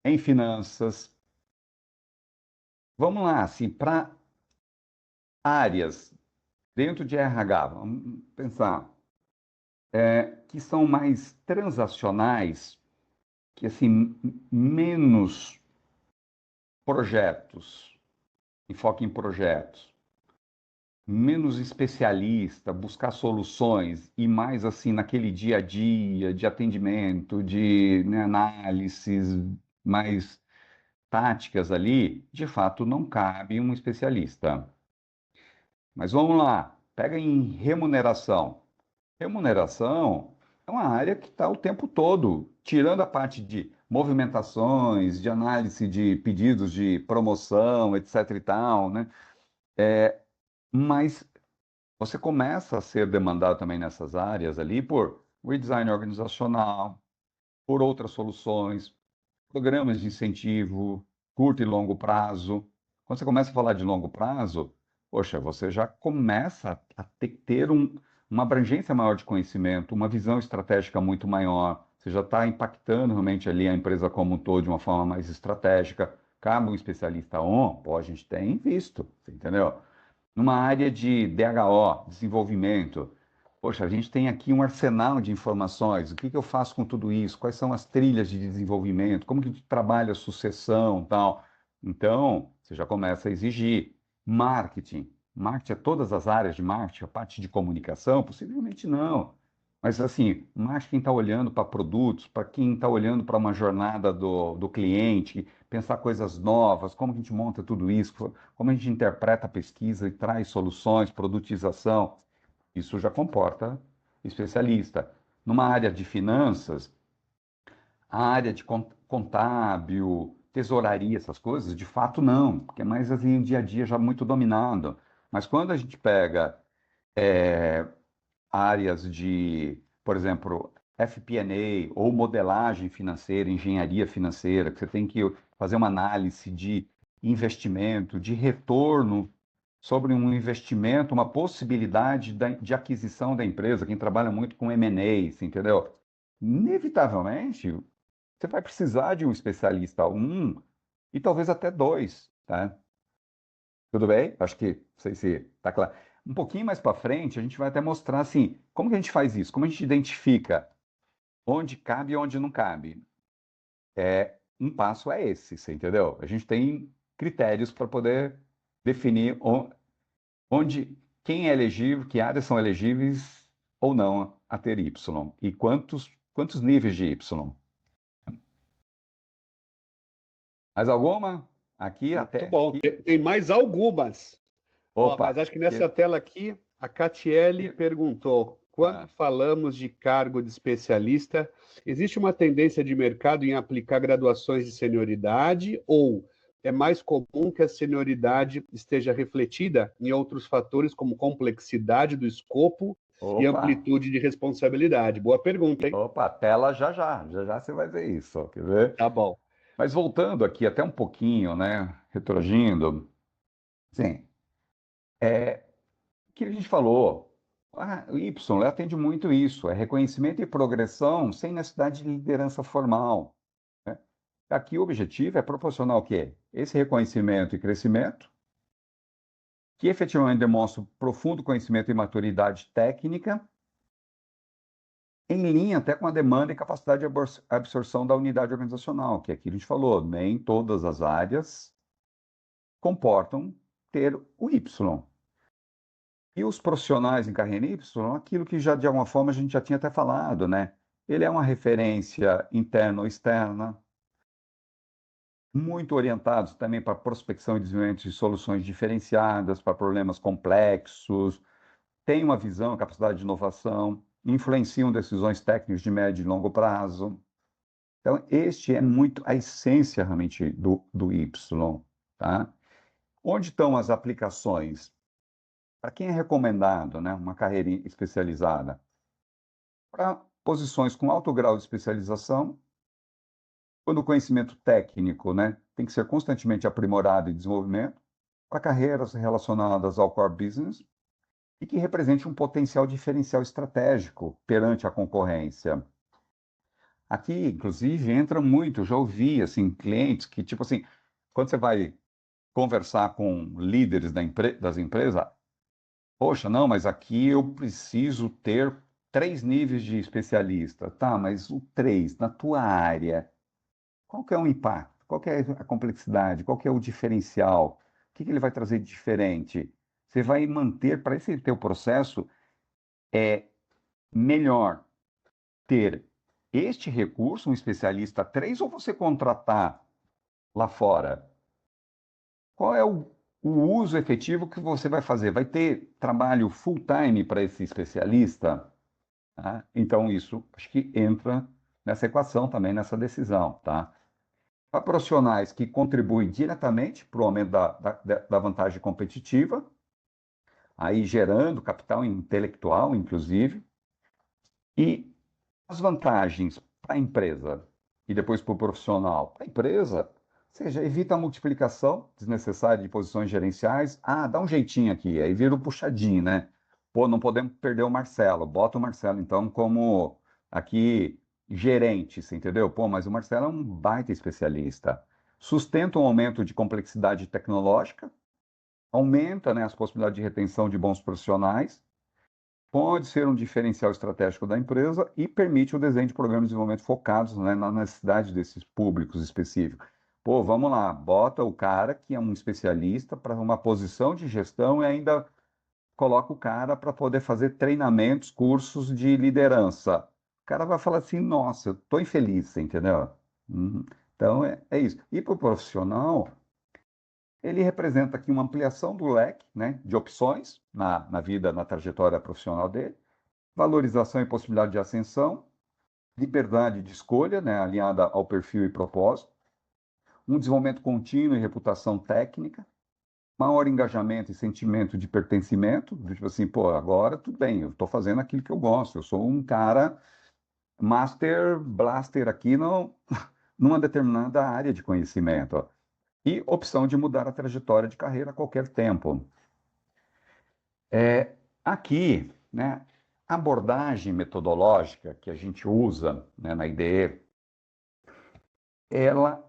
em finanças, vamos lá, assim, para áreas dentro de RH, vamos pensar, que são mais transacionais, que assim, menos projetos, enfoque em projetos, menos especialista, buscar soluções e mais assim naquele dia a dia de atendimento, de né, análises mais táticas ali, de fato não cabe um especialista. Mas vamos lá, pega em remuneração. Remuneração é uma área que está o tempo todo, tirando a parte de movimentações, de análise de pedidos de promoção, etc e tal, né? Mas você começa a ser demandado também nessas áreas ali por redesign organizacional, por outras soluções, programas de incentivo, curto e longo prazo. Quando você começa a falar de longo prazo, poxa, você já começa a ter uma abrangência maior de conhecimento, uma visão estratégica muito maior. Você já está impactando realmente ali a empresa como um todo de uma forma mais estratégica. Cabe um especialista pô, a gente tem visto, você entendeu? Numa área de DHO, desenvolvimento, poxa, a gente tem aqui um arsenal de informações. O que que eu faço com tudo isso? Quais são as trilhas de desenvolvimento? Como que a gente trabalha a sucessão, tal? Então, você já começa a exigir. Marketing. Marketing é todas as áreas de marketing, a parte de comunicação? Possivelmente não. Mas, assim, marketing está olhando para produtos, para quem está olhando para uma jornada do cliente, pensar coisas novas, como a gente monta tudo isso, como a gente interpreta a pesquisa e traz soluções, produtização. Isso já comporta especialista. Numa área de finanças, a área de contábil, tesouraria, essas coisas, de fato não, porque é mais assim, o dia a dia já muito dominado. Mas quando a gente pega áreas de, por exemplo, FP&A ou modelagem financeira, engenharia financeira, que você tem que fazer uma análise de investimento, de retorno sobre um investimento, uma possibilidade de aquisição da empresa, quem trabalha muito com M&A, entendeu? Inevitavelmente, você vai precisar de um especialista, um e talvez até dois, tá? Tudo bem? Acho que, não sei se está claro. Um pouquinho mais para frente, a gente vai até mostrar assim, como que a gente faz isso? Como a gente identifica onde cabe e onde não cabe? Um passo é esse, você entendeu? A gente tem critérios para poder definir onde, quem é elegível, que áreas são elegíveis ou não a ter Y, e quantos níveis de Y. Mais alguma? Aqui Muito até bom. aqui. Tem mais algumas. Ó, Opa, mas acho que nessa tela aqui, a Catiele perguntou: quando ah, falamos de cargo de especialista, existe uma tendência de mercado em aplicar graduações de senioridade ou é mais comum que a senioridade esteja refletida em outros fatores como complexidade do escopo e opa, amplitude de responsabilidade? Boa pergunta, hein? opa, tela já você vai ver isso, ó, quer ver? Tá bom. Mas voltando aqui até um pouquinho, né, retroagindo, sim, o que a gente falou, o Y atende muito isso, é reconhecimento e progressão sem necessidade de liderança formal. Né? Aqui o objetivo é proporcionar o quê? Esse reconhecimento e crescimento, que efetivamente demonstra profundo conhecimento e maturidade técnica, em linha até com a demanda e capacidade de absorção da unidade organizacional, que aqui a gente falou, nem todas as áreas comportam ter o Y. E os profissionais em carreira Y, aquilo que já de alguma forma a gente já tinha até falado, né? Ele é uma referência interna ou externa, muito orientados também para prospecção e desenvolvimento de soluções diferenciadas para problemas complexos, tem uma visão, capacidade de inovação, influenciam decisões técnicas de médio e longo prazo. Então, este é muito a essência realmente do Y, tá? Onde estão as aplicações? Para quem é recomendado, né, uma carreira especializada? Para posições com alto grau de especialização, quando o conhecimento técnico, né, tem que ser constantemente aprimorado e desenvolvimento, para carreiras relacionadas ao core business e que represente um potencial diferencial estratégico perante a concorrência. Aqui, inclusive, entra muito, já ouvi, assim, clientes que, tipo assim, quando você vai conversar com líderes das empresas, poxa, não, mas aqui eu preciso ter 3 níveis de especialista. Tá, mas o 3, na tua área, qual que é o impacto? Qual que é a complexidade? Qual que é o diferencial? O que que ele vai trazer de diferente? Você vai manter, para esse teu processo, é melhor ter este recurso, um especialista 3, ou você contratar lá fora? Qual é o uso efetivo que você vai fazer? Vai ter trabalho full-time para esse especialista? Tá? Então, isso acho que entra nessa equação também, nessa decisão. Tá? Para profissionais que contribuem diretamente para o aumento da vantagem competitiva, aí gerando capital intelectual, inclusive, e as vantagens para a empresa e depois para o profissional. Para a empresa, ou seja, evita a multiplicação desnecessária de posições gerenciais. Ah, dá um jeitinho aqui, aí vira o puxadinho, né? Pô, não podemos perder o Marcelo. Bota o Marcelo, então, como aqui gerente, você entendeu? Pô, mas o Marcelo é um baita especialista. Sustenta um aumento de complexidade tecnológica, aumenta, né, as possibilidades de retenção de bons profissionais, pode ser um diferencial estratégico da empresa e permite o desenho de programas de desenvolvimento focados, né, na necessidade desses públicos específicos. Pô, vamos lá, bota o cara que é um especialista para uma posição de gestão e ainda coloca o cara para poder fazer treinamentos, cursos de liderança. O cara vai falar assim, nossa, eu estou infeliz, você entendeu? Então, é isso. E para o profissional, ele representa aqui uma ampliação do leque, né, de opções na vida, na trajetória profissional dele, valorização e possibilidade de ascensão, liberdade de escolha, né, alinhada ao perfil e propósito, um desenvolvimento contínuo e reputação técnica, maior engajamento e sentimento de pertencimento, tipo assim, pô, agora tudo bem, eu estou fazendo aquilo que eu gosto, eu sou um cara master blaster aqui numa determinada área de conhecimento. Ó. E opção de mudar a trajetória de carreira a qualquer tempo. Aqui, né, a abordagem metodológica que a gente usa, né, na IDE, ela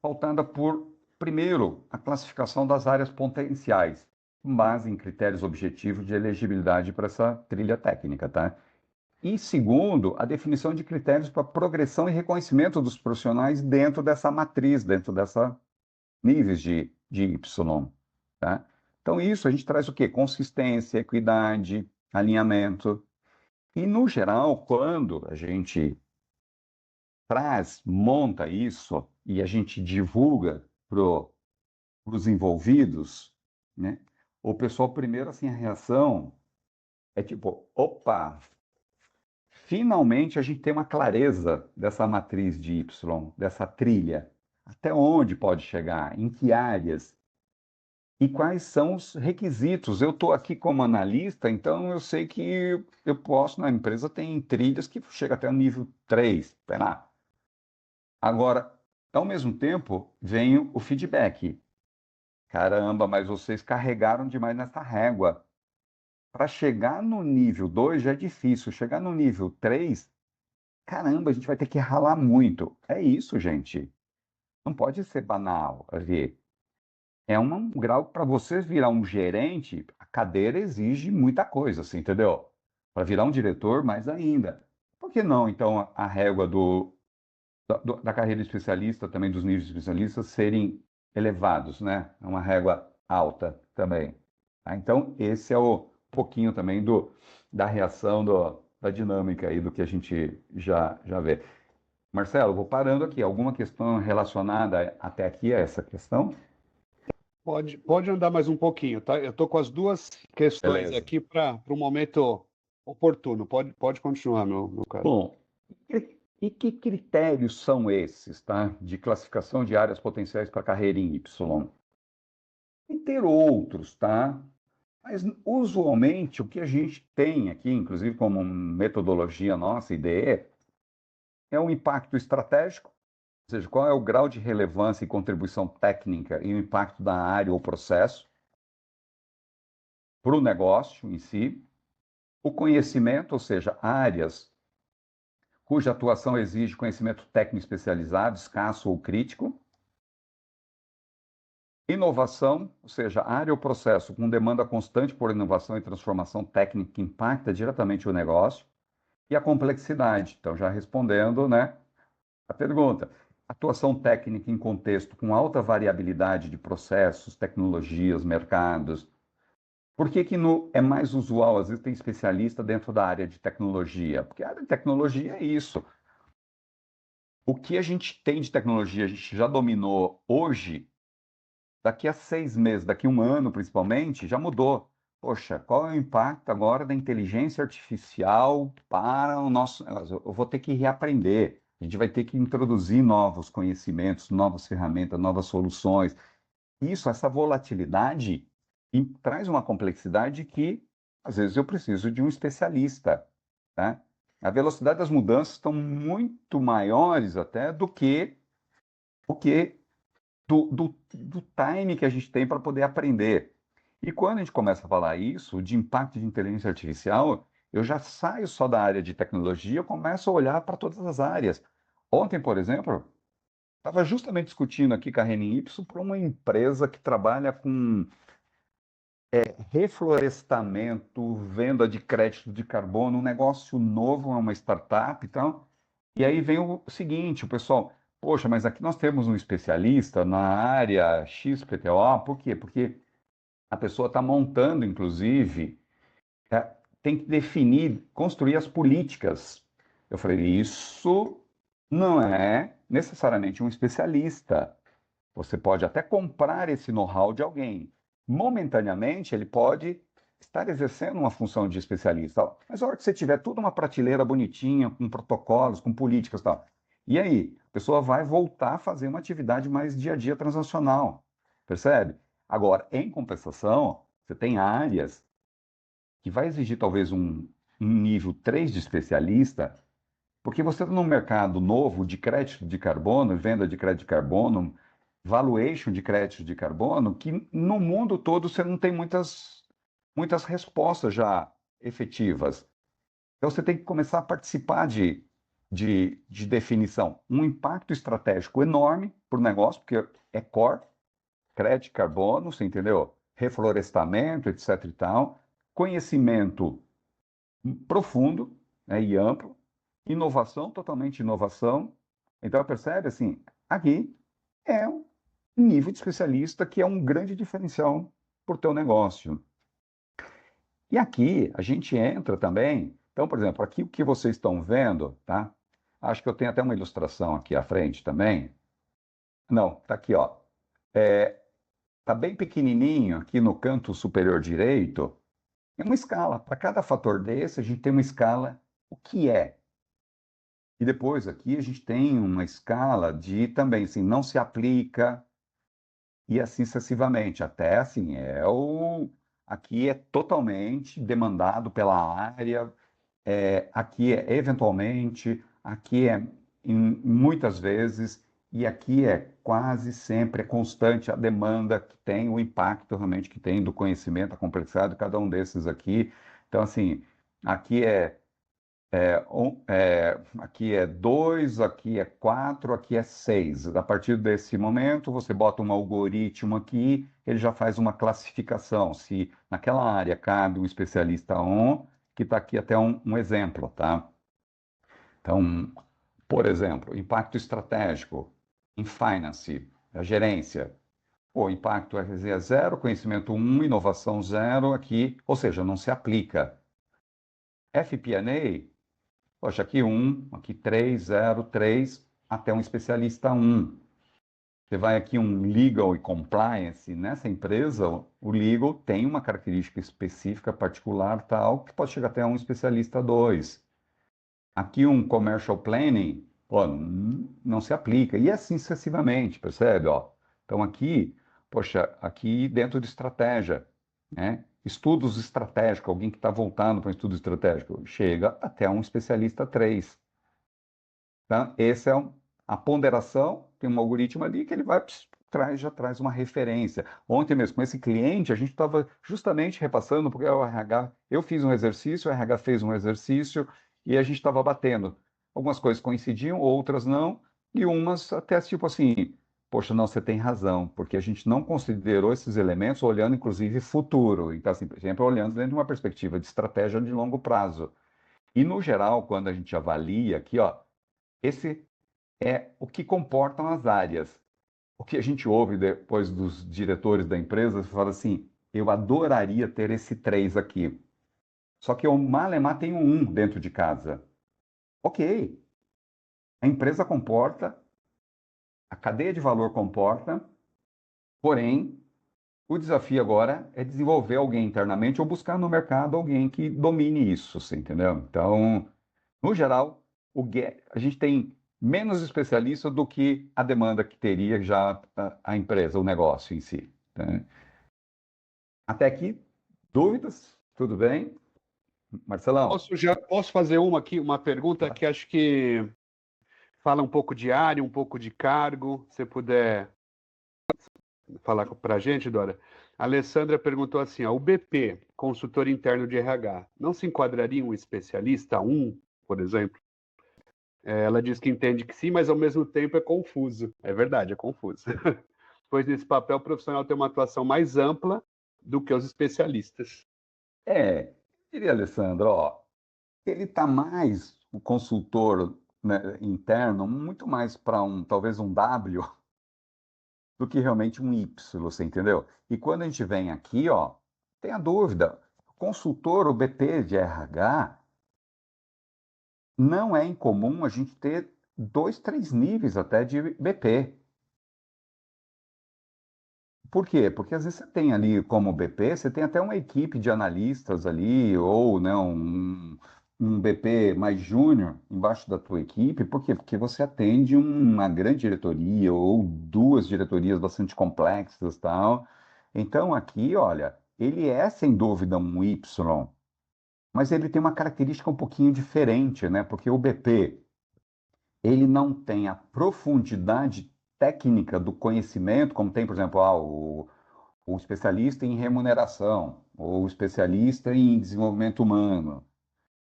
pautada por, primeiro, a classificação das áreas potenciais, com base em critérios objetivos de elegibilidade para essa trilha técnica, tá? E segundo, a definição de critérios para progressão e reconhecimento dos profissionais dentro dessa matriz, dentro dessa níveis de Y, tá? Então isso a gente traz o quê? Consistência, equidade, alinhamento. E no geral, quando a gente monta isso e a gente divulga para os envolvidos, né? O pessoal primeiro assim a reação é tipo, opa, finalmente a gente tem uma clareza dessa matriz de Y, dessa trilha, até onde pode chegar, em que áreas e quais são os requisitos. Eu estou aqui como analista, então eu sei que eu posso, na empresa tem trilhas que chega até o nível 3, espera. Agora, ao mesmo tempo, vem o feedback. Caramba, mas vocês carregaram demais nessa régua. Para chegar no nível 2 já é difícil. Chegar no nível 3, caramba, a gente vai ter que ralar muito. É isso, gente. Não pode ser banal. Ali. É um grau para você virar um gerente, a cadeira exige muita coisa, assim, entendeu? Para virar um diretor, mais ainda. Por que não, então, a régua da carreira especialista, também dos níveis de especialistas, serem elevados, né? É uma régua alta também. Tá? Então, esse é o pouquinho também da reação, da dinâmica aí do que a gente já vê. Marcelo, vou parando aqui. Alguma questão relacionada até aqui a essa questão? Pode andar mais um pouquinho, tá? Eu estou com as duas questões Beleza. aqui para o momento oportuno. Pode continuar, meu caro. Bom, e que critérios são esses, tá? De classificação de áreas potenciais para carreira em Y? E ter outros, tá? Mas, usualmente, o que a gente tem aqui, inclusive como metodologia nossa, IDE, é um impacto estratégico, ou seja, qual é o grau de relevância e contribuição técnica e o impacto da área ou processo para o negócio em si, o conhecimento, ou seja, áreas cuja atuação exige conhecimento técnico especializado, escasso ou crítico, Inovação, ou seja, área ou processo com demanda constante por inovação e transformação técnica que impacta diretamente o negócio. E a complexidade. Então, já respondendo, né, a pergunta. Atuação técnica em contexto com alta variabilidade de processos, tecnologias, mercados. Por que que é mais usual, às vezes, tem especialista dentro da área de tecnologia? Porque a área de tecnologia é isso. O que a gente tem de tecnologia, a gente já dominou hoje, daqui a 6 meses, daqui a um ano principalmente, já mudou. Poxa, qual é o impacto agora da inteligência artificial para o nosso negócio? Eu vou ter que reaprender. A gente vai ter que introduzir novos conhecimentos, novas ferramentas, novas soluções. Isso, essa volatilidade, traz uma complexidade que, às vezes, eu preciso de um especialista, tá? A velocidade das mudanças estão muito maiores até do que do time que a gente tem para poder aprender. E quando a gente começa a falar isso, de impacto de inteligência artificial, eu já saio só da área de tecnologia, eu começo a olhar para todas as áreas. Ontem, por exemplo, estava justamente discutindo aqui com a Renin Y para uma empresa que trabalha com reflorestamento, venda de crédito de carbono, um negócio novo, é uma startup e tal. E aí vem o seguinte, o pessoal, poxa, mas aqui nós temos um especialista na área XPTO, por quê? Porque a pessoa está montando, inclusive, é, tem que definir, construir as políticas. Eu falei, isso não é necessariamente um especialista. Você pode até comprar esse know-how de alguém. Momentaneamente, ele pode estar exercendo uma função de especialista. Mas a hora que você tiver tudo uma prateleira bonitinha, com protocolos, com políticas e tal, e aí? A pessoa vai voltar a fazer uma atividade mais dia a dia transacional. Percebe? Agora, em compensação, você tem áreas que vai exigir talvez um nível 3 de especialista, porque você está num mercado novo de crédito de carbono, venda de crédito de carbono, valuation de crédito de carbono, que no mundo todo você não tem muitas respostas já efetivas. Então você tem que começar a participar de definição. Um impacto estratégico enorme para o negócio, porque é core, crédito de carbono, você entendeu? Reflorestamento, etc. e tal. Conhecimento profundo, né, e amplo, inovação, totalmente inovação. Então, percebe assim, aqui é um nível de especialista que é um grande diferencial para o teu negócio. E aqui a gente entra também. Então, por exemplo, aqui o que vocês estão vendo, tá? Acho que eu tenho até uma ilustração aqui à frente também. Não, tá aqui, ó. Tá bem pequenininho aqui no canto superior direito. É uma escala. Para cada fator desse, a gente tem uma escala. O que é? E depois aqui a gente tem uma escala de também, assim, não se aplica e assim sucessivamente. Até assim, aqui é totalmente demandado pela área, aqui é eventualmente, aqui é muitas vezes, e aqui é quase sempre, é constante a demanda que tem, o impacto realmente que tem do conhecimento, a complexidade de cada um desses aqui. Então, assim, aqui aqui é 2, aqui é 4, aqui é 6. A partir desse momento, você bota um algoritmo aqui, ele já faz uma classificação. Se naquela área cabe um especialista 1, que está aqui até um exemplo, tá? Então, por exemplo, impacto estratégico em finance, a gerência. O impacto RZ é 0, conhecimento 1, inovação 0 aqui, ou seja, não se aplica. FP&A, poxa, aqui 1, aqui 3, 0, 3, até um especialista 1. Você vai aqui um legal e compliance, nessa empresa, o legal tem uma característica específica, particular, tal, que pode chegar até um especialista 2. Aqui um commercial planning, pô, não se aplica, e assim sucessivamente, percebe? Ó? Então aqui, poxa, aqui dentro de estratégia, né? Estudos estratégicos, alguém que está voltando para um estudo estratégico, chega até um especialista 3. Tá? Essa é a ponderação, tem um algoritmo ali que ele vai, já traz uma referência. Ontem mesmo, com esse cliente, a gente estava justamente repassando, porque o RH, eu fiz um exercício, o RH fez um exercício, e a gente estava batendo. Algumas coisas coincidiam, outras não, e umas até tipo assim, poxa, não, você tem razão, porque a gente não considerou esses elementos olhando, inclusive, futuro. Então, assim, sempre olhando dentro de uma perspectiva de estratégia de longo prazo. E, no geral, quando a gente avalia aqui, ó, esse é o que comportam as áreas. O que a gente ouve depois dos diretores da empresa, fala assim, eu adoraria ter esse 3 aqui. Só que eu malemar tenho um dentro de casa. Ok, a empresa comporta, a cadeia de valor comporta, porém, o desafio agora é desenvolver alguém internamente ou buscar no mercado alguém que domine isso, você entendeu? Então, no geral, a gente tem menos especialista do que a demanda que teria já a empresa, o negócio em si, né? Até aqui, dúvidas? Tudo bem? Marcelão? Posso fazer uma aqui, uma pergunta Claro. que acho que fala um pouco de área, um pouco de cargo. Se puder falar para a gente, Dora. A Alessandra perguntou assim: ó, o BP, consultor interno de RH, não se enquadraria em um especialista, por exemplo? Ela diz que entende que sim, mas ao mesmo tempo é confuso. É verdade, é confuso. Pois nesse papel o profissional tem uma atuação mais ampla do que os especialistas. Diria, Alessandro, ó, ele está mais, o consultor, né, interno, muito mais para talvez um W do que realmente um Y, você entendeu? E quando a gente vem aqui, ó, tem a dúvida, o consultor, o BP de RH, não é incomum a gente ter 2, 3 níveis até de BP. Por quê? Porque às vezes você tem ali como BP, você tem até uma equipe de analistas ali, ou né, um BP mais júnior embaixo da tua equipe. Por quê? Porque você atende uma grande diretoria ou duas diretorias bastante complexas, tal. Então aqui, olha, ele é sem dúvida um Y, mas ele tem uma característica um pouquinho diferente, né? Porque o BP, ele não tem a profundidade técnica do conhecimento, como tem, por exemplo, o especialista em remuneração, ou o especialista em desenvolvimento humano,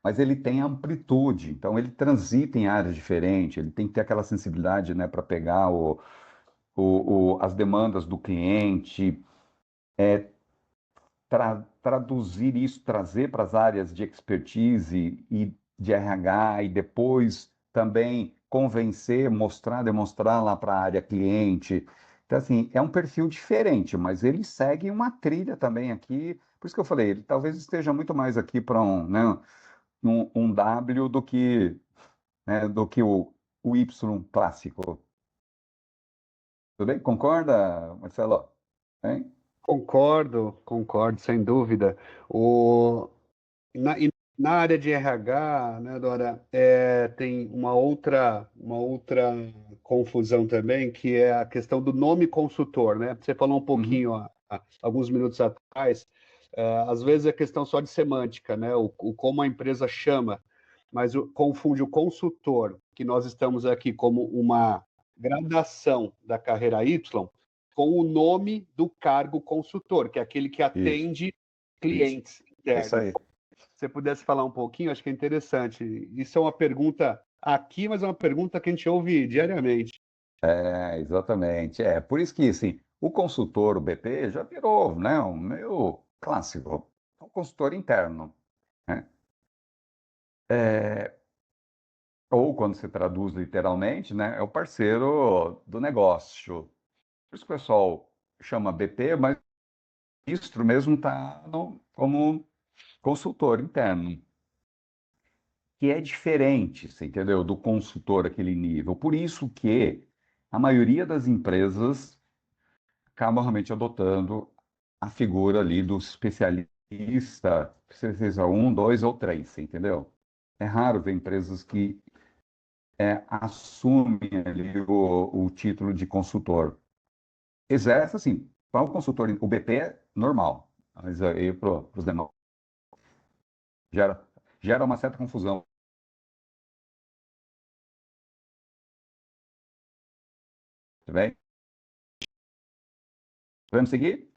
mas ele tem amplitude, então ele transita em áreas diferentes, ele tem que ter aquela sensibilidade, né, para pegar as demandas do cliente, traduzir isso, trazer para as áreas de expertise e de RH, e depois também convencer, mostrar, demonstrar lá para a área cliente. Então, assim, é um perfil diferente, mas ele segue uma trilha também aqui. Por isso que eu falei, ele talvez esteja muito mais aqui para né, um W do que, né, do que o Y clássico. Tudo bem? Concorda, Marcelo? Hein? Concordo, sem dúvida. O, e na área de RH, né, Dora, tem uma outra confusão também, que é a questão do nome consultor, né? Você falou um Uhum. pouquinho há alguns minutos atrás, às vezes é questão só de semântica, né? Como a empresa chama, mas confunde o consultor, que nós estamos aqui como uma gradação da carreira Y, com o nome do cargo consultor, que é aquele que Isso, atende isso. clientes É isso internos. aí. Se você pudesse falar um pouquinho, acho que é interessante. Isso é uma pergunta aqui, mas é uma pergunta que a gente ouve diariamente. Exatamente. Por isso que, assim, o consultor, o BP, já virou, né, um meio clássico. É um consultor interno, né? É, ou, quando se traduz literalmente, né, é o parceiro do negócio. Por isso que o pessoal chama BP, mas isso mesmo está como consultor interno, que é diferente, você entendeu, do consultor aquele nível. Por isso que a maioria das empresas acabam realmente adotando a figura ali do especialista, seja um, dois ou três, você entendeu? É raro ver empresas que assumem ali o título de consultor. Exerce, assim, para o consultor, o BP é normal, mas aí para os demais gera, gera uma certa confusão. Tudo bem? Vamos seguir?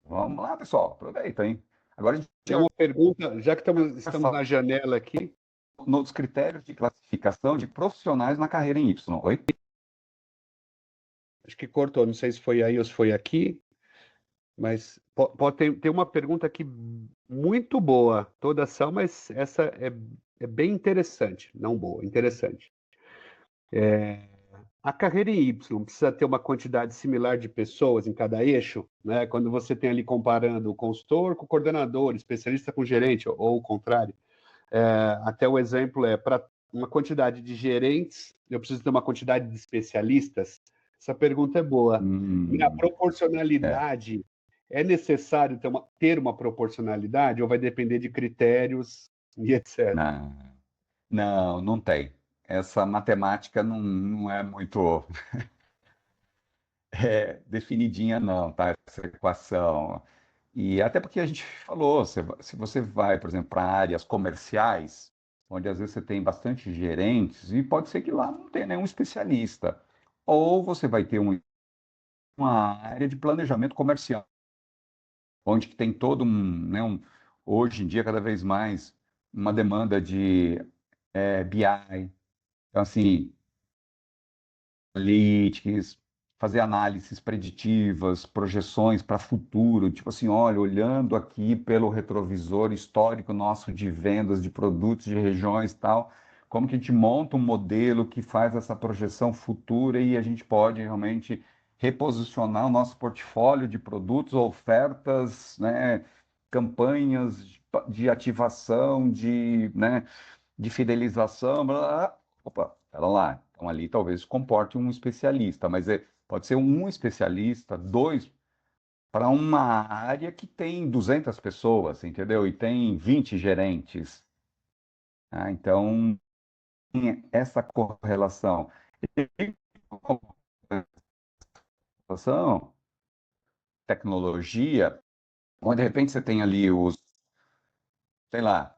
Vamos lá, pessoal, aproveita, hein? Agora a gente Tem uma pergunta, já que estamos vai na janela aqui, nos critérios de classificação de profissionais na carreira em Y. Oi? Acho que cortou, não sei se foi aí ou se foi aqui, mas tem uma pergunta aqui muito boa, toda ação, mas essa é bem interessante, não boa, interessante. A carreira em Y precisa ter uma quantidade similar de pessoas em cada eixo, né? Quando você tem ali comparando o consultor com o coordenador, especialista com gerente, ou o contrário. Até o exemplo para uma quantidade de gerentes, eu preciso ter uma quantidade de especialistas? Essa pergunta é boa. E a É. proporcionalidade, é necessário ter uma proporcionalidade ou vai depender de critérios e etc? Não tem. Essa matemática não é muito definidinha, não, tá? Essa equação. E até porque a gente falou, se você vai, por exemplo, para áreas comerciais, onde às vezes você tem bastante gerentes, e pode ser que lá não tenha nenhum especialista. Ou você vai ter uma área de planejamento comercial, onde que tem todo hoje em dia, cada vez mais, uma demanda de BI. Então, assim, analytics, fazer análises preditivas, projeções para futuro, tipo assim, olha, olhando aqui pelo retrovisor histórico nosso de vendas de produtos, de regiões e tal, como que a gente monta um modelo que faz essa projeção futura e a gente pode realmente reposicionar o nosso portfólio de produtos, ofertas, né, campanhas de ativação, né, de fidelização, blá, blá, blá. Opa, pera lá. Então ali talvez comporte um especialista, mas pode ser um especialista, dois, para uma área que tem 200 pessoas, entendeu? E tem 20 gerentes. Então, tem essa correlação. Correlação, tecnologia, onde de repente você tem ali sei lá,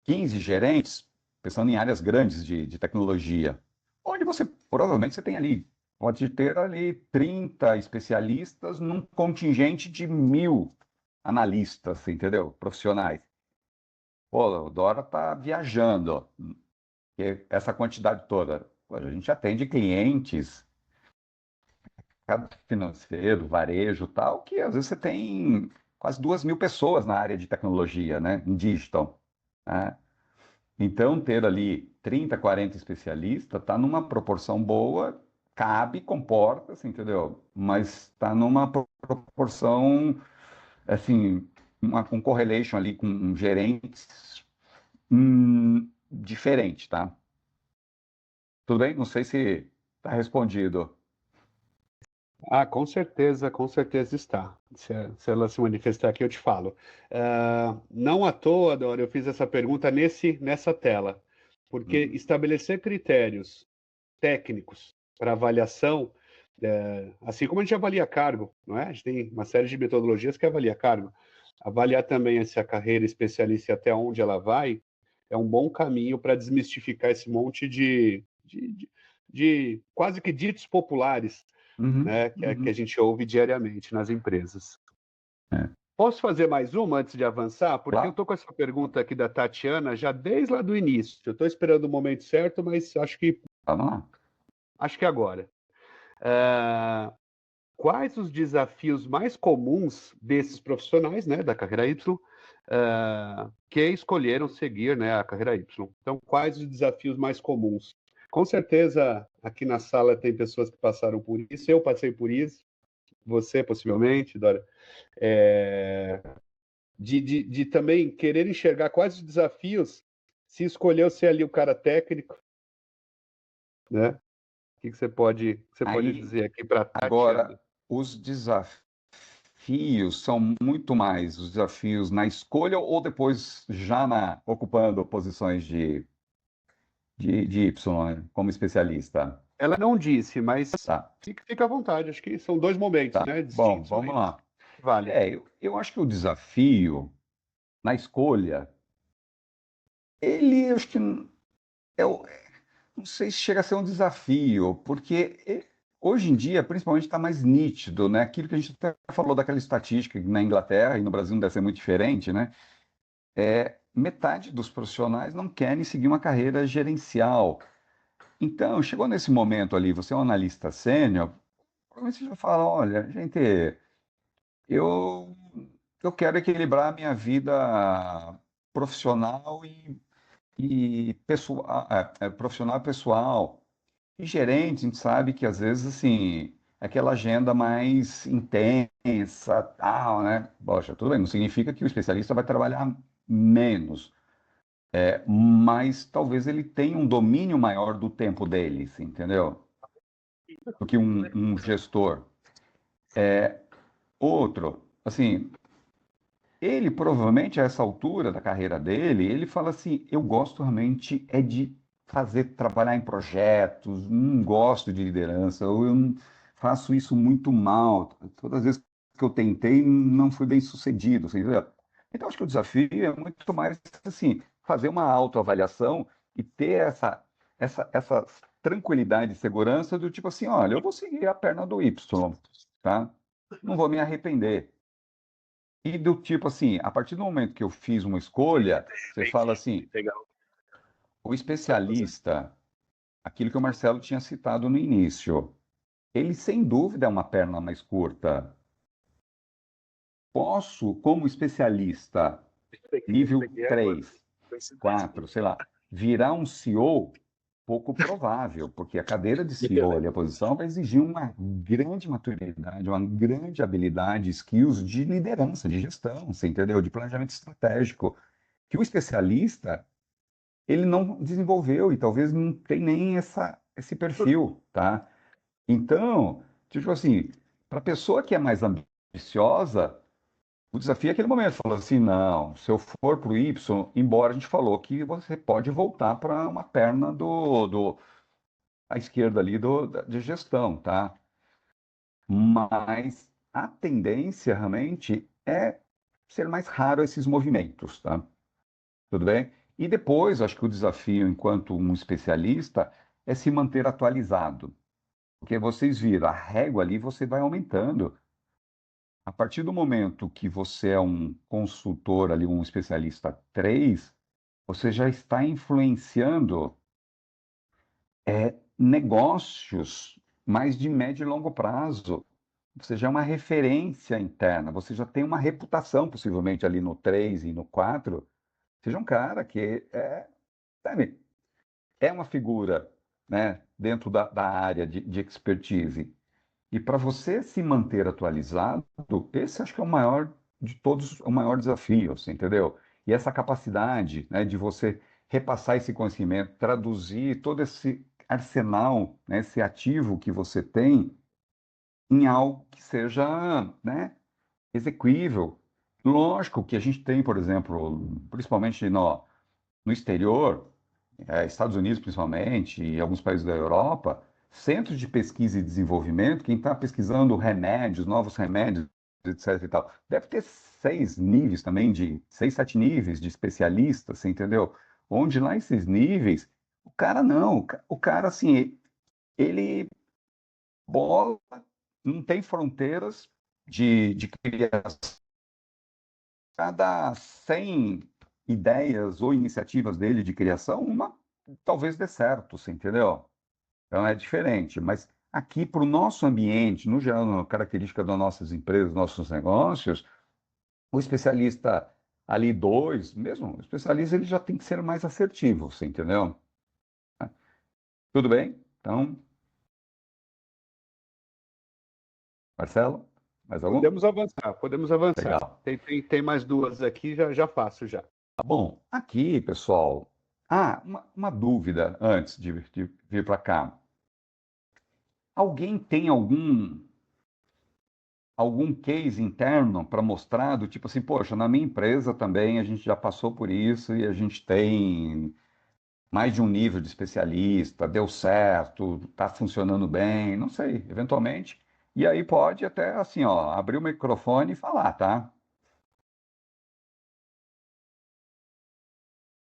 15 gerentes, pensando em áreas grandes de tecnologia, onde você provavelmente você tem ali, pode ter ali 30 especialistas num contingente de 1.000 analistas, entendeu? Profissionais. Pô, o Dora está viajando, essa quantidade toda. Pô, a gente atende clientes, mercado financeiro, varejo, tal, que às vezes você tem quase 2.000 pessoas na área de tecnologia, né? Em digital, né? Então, ter ali 30, 40 especialistas está numa proporção boa, cabe, comporta-se, entendeu? Mas está numa proporção, assim, um correlation ali com gerentes diferente, tá? Tudo bem? Não sei se está respondido. Com certeza está. Se ela se manifestar aqui, eu te falo. Não à toa, Dora, eu fiz essa pergunta nessa tela, porque estabelecer critérios técnicos para avaliação, assim como a gente avalia cargo, não é? A gente tem uma série de metodologias que avalia cargo. Avaliar também se a carreira especialista e até onde ela vai é um bom caminho para desmistificar esse monte de quase que ditos populares, né, que a gente ouve diariamente nas empresas. É. Posso fazer mais uma antes de avançar? Porque eu Claro. estou com essa pergunta aqui da Tatiana já desde lá do início. Eu estou esperando o momento certo, mas Vamos lá. acho que agora. Quais os desafios mais comuns desses profissionais, né, da carreira Y, que escolheram seguir, né, a carreira Y? Então, quais os desafios mais comuns? Com certeza, aqui na sala tem pessoas que passaram por isso. Eu passei por isso. Você, possivelmente, Dora. De também querer enxergar quais os desafios se escolheu ser ali o cara técnico, né? O que você pode dizer aqui para a Tatiana? Agora, os desafios são muito mais os desafios na escolha ou depois já ocupando posições de Y, né, como especialista? Ela não disse, mas Tá, fica à vontade. Acho que são dois momentos, tá. né, Bom, distintos, vamos mas lá. vale. Eu acho que o desafio na escolha, ele, acho que eu não sei se chega a ser um desafio, porque hoje em dia, principalmente, está mais nítido, né? Aquilo que a gente até falou daquela estatística que na Inglaterra e no Brasil não deve ser muito diferente, né? metade dos profissionais não querem seguir uma carreira gerencial. Então, chegou nesse momento ali, você é um analista sênior, provavelmente você já fala, olha, gente, eu, eu quero equilibrar a minha vida profissional e pessoal, profissional e pessoal. E gerente, a gente sabe que às vezes, assim, é aquela agenda mais intensa, tal, né? Poxa, tudo bem, não significa que o especialista vai trabalhar menos, mas talvez ele tenha um domínio maior do tempo dele, assim, entendeu? Do que um gestor. Outro, assim, ele provavelmente a essa altura da carreira dele, ele fala assim, eu gosto realmente é de trabalhar em projetos, não gosto de liderança, ou eu não faço isso muito mal. Todas as vezes que eu tentei, não fui bem sucedido, assim, entendeu? Então, acho que o desafio é muito mais assim, fazer uma autoavaliação e ter essa tranquilidade e segurança do tipo assim, olha, eu vou seguir a perna do Y, tá? Não vou me arrepender. E do tipo assim, a partir do momento que eu fiz uma escolha, você fala assim, Legal. o especialista, aquilo que o Marcelo tinha citado no início, ele sem dúvida é uma perna mais curta. Posso, como especialista, nível 3, 4, sei lá, virar um CEO? Pouco provável, porque a cadeira de CEO ali, a posição, vai exigir uma grande maturidade, uma grande habilidade, skills de liderança, de gestão, você entendeu? De planejamento estratégico, que o especialista ele não desenvolveu e talvez não tem nem esse perfil, tá? Então, tipo assim, para a pessoa que é mais ambiciosa, o desafio é aquele momento, falou assim, não, se eu for para o Y, embora a gente falou que você pode voltar para uma perna à esquerda ali de gestão, tá? Mas a tendência realmente é ser mais raro esses movimentos, tá? Tudo bem? E depois, acho que o desafio, enquanto um especialista, é se manter atualizado. Porque vocês viram, a régua ali você vai aumentando. A partir do momento que você é um consultor ali, um especialista 3, você já está influenciando negócios mais de médio e longo prazo. Você já é uma referência interna, você já tem uma reputação, possivelmente, ali no 3 e no 4. Seja um cara que sabe, é uma figura, né, dentro da área de expertise. E para você se manter atualizado, esse acho que é o maior de todos, o maior desafio, você entendeu? E essa capacidade, né, de você repassar esse conhecimento, traduzir todo esse arsenal, né, esse ativo que você tem em algo que seja, né, exequível. Lógico que a gente tem, por exemplo, principalmente no exterior, Estados Unidos principalmente, e alguns países da Europa, centros de pesquisa e desenvolvimento, quem está pesquisando remédios, novos remédios, etc. e tal, deve ter 6 níveis também, de 6, 7 níveis de especialistas, você entendeu? Onde lá esses níveis, o cara não, o cara assim, ele bola, não tem fronteiras de criação. Cada 100 ideias ou iniciativas dele de criação, uma talvez dê certo, você entendeu? Então é diferente, mas aqui para o nosso ambiente, no geral, na característica das nossas empresas, nossos negócios, o especialista ali 2, mesmo, o especialista ele já tem que ser mais assertivo, você entendeu? Tudo bem? Então, Marcelo, mais algum? Podemos avançar, podemos avançar. Legal. Tem mais duas aqui, já faço já. Tá bom, aqui, pessoal, uma dúvida antes de vir para cá. Alguém tem algum case interno para mostrar do tipo assim, poxa, na minha empresa também a gente já passou por isso e a gente tem mais de um nível de especialista, deu certo, está funcionando bem, não sei, eventualmente. E aí pode até assim, ó, abrir o microfone e falar, tá?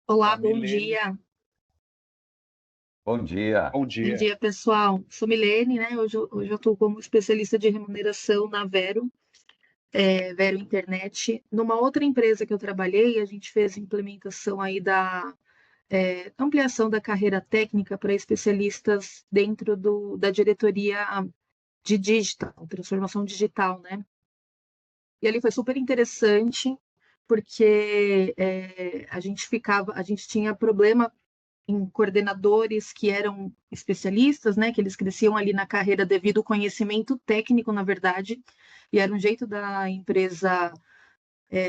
Olá, A bom Milene, dia. Bom dia. bom Bom dia. dia, pessoal. Sou Milene, né? Hoje eu atuo como especialista de remuneração na Vero. Vero Internet. Numa outra empresa que eu trabalhei, a gente fez implementação aí da ampliação da carreira técnica para especialistas dentro da diretoria de digital, transformação digital, né? E ali foi super interessante, porque a gente tinha problema em coordenadores que eram especialistas, né? Que eles cresciam ali na carreira devido ao conhecimento técnico, na verdade, e era um jeito da empresa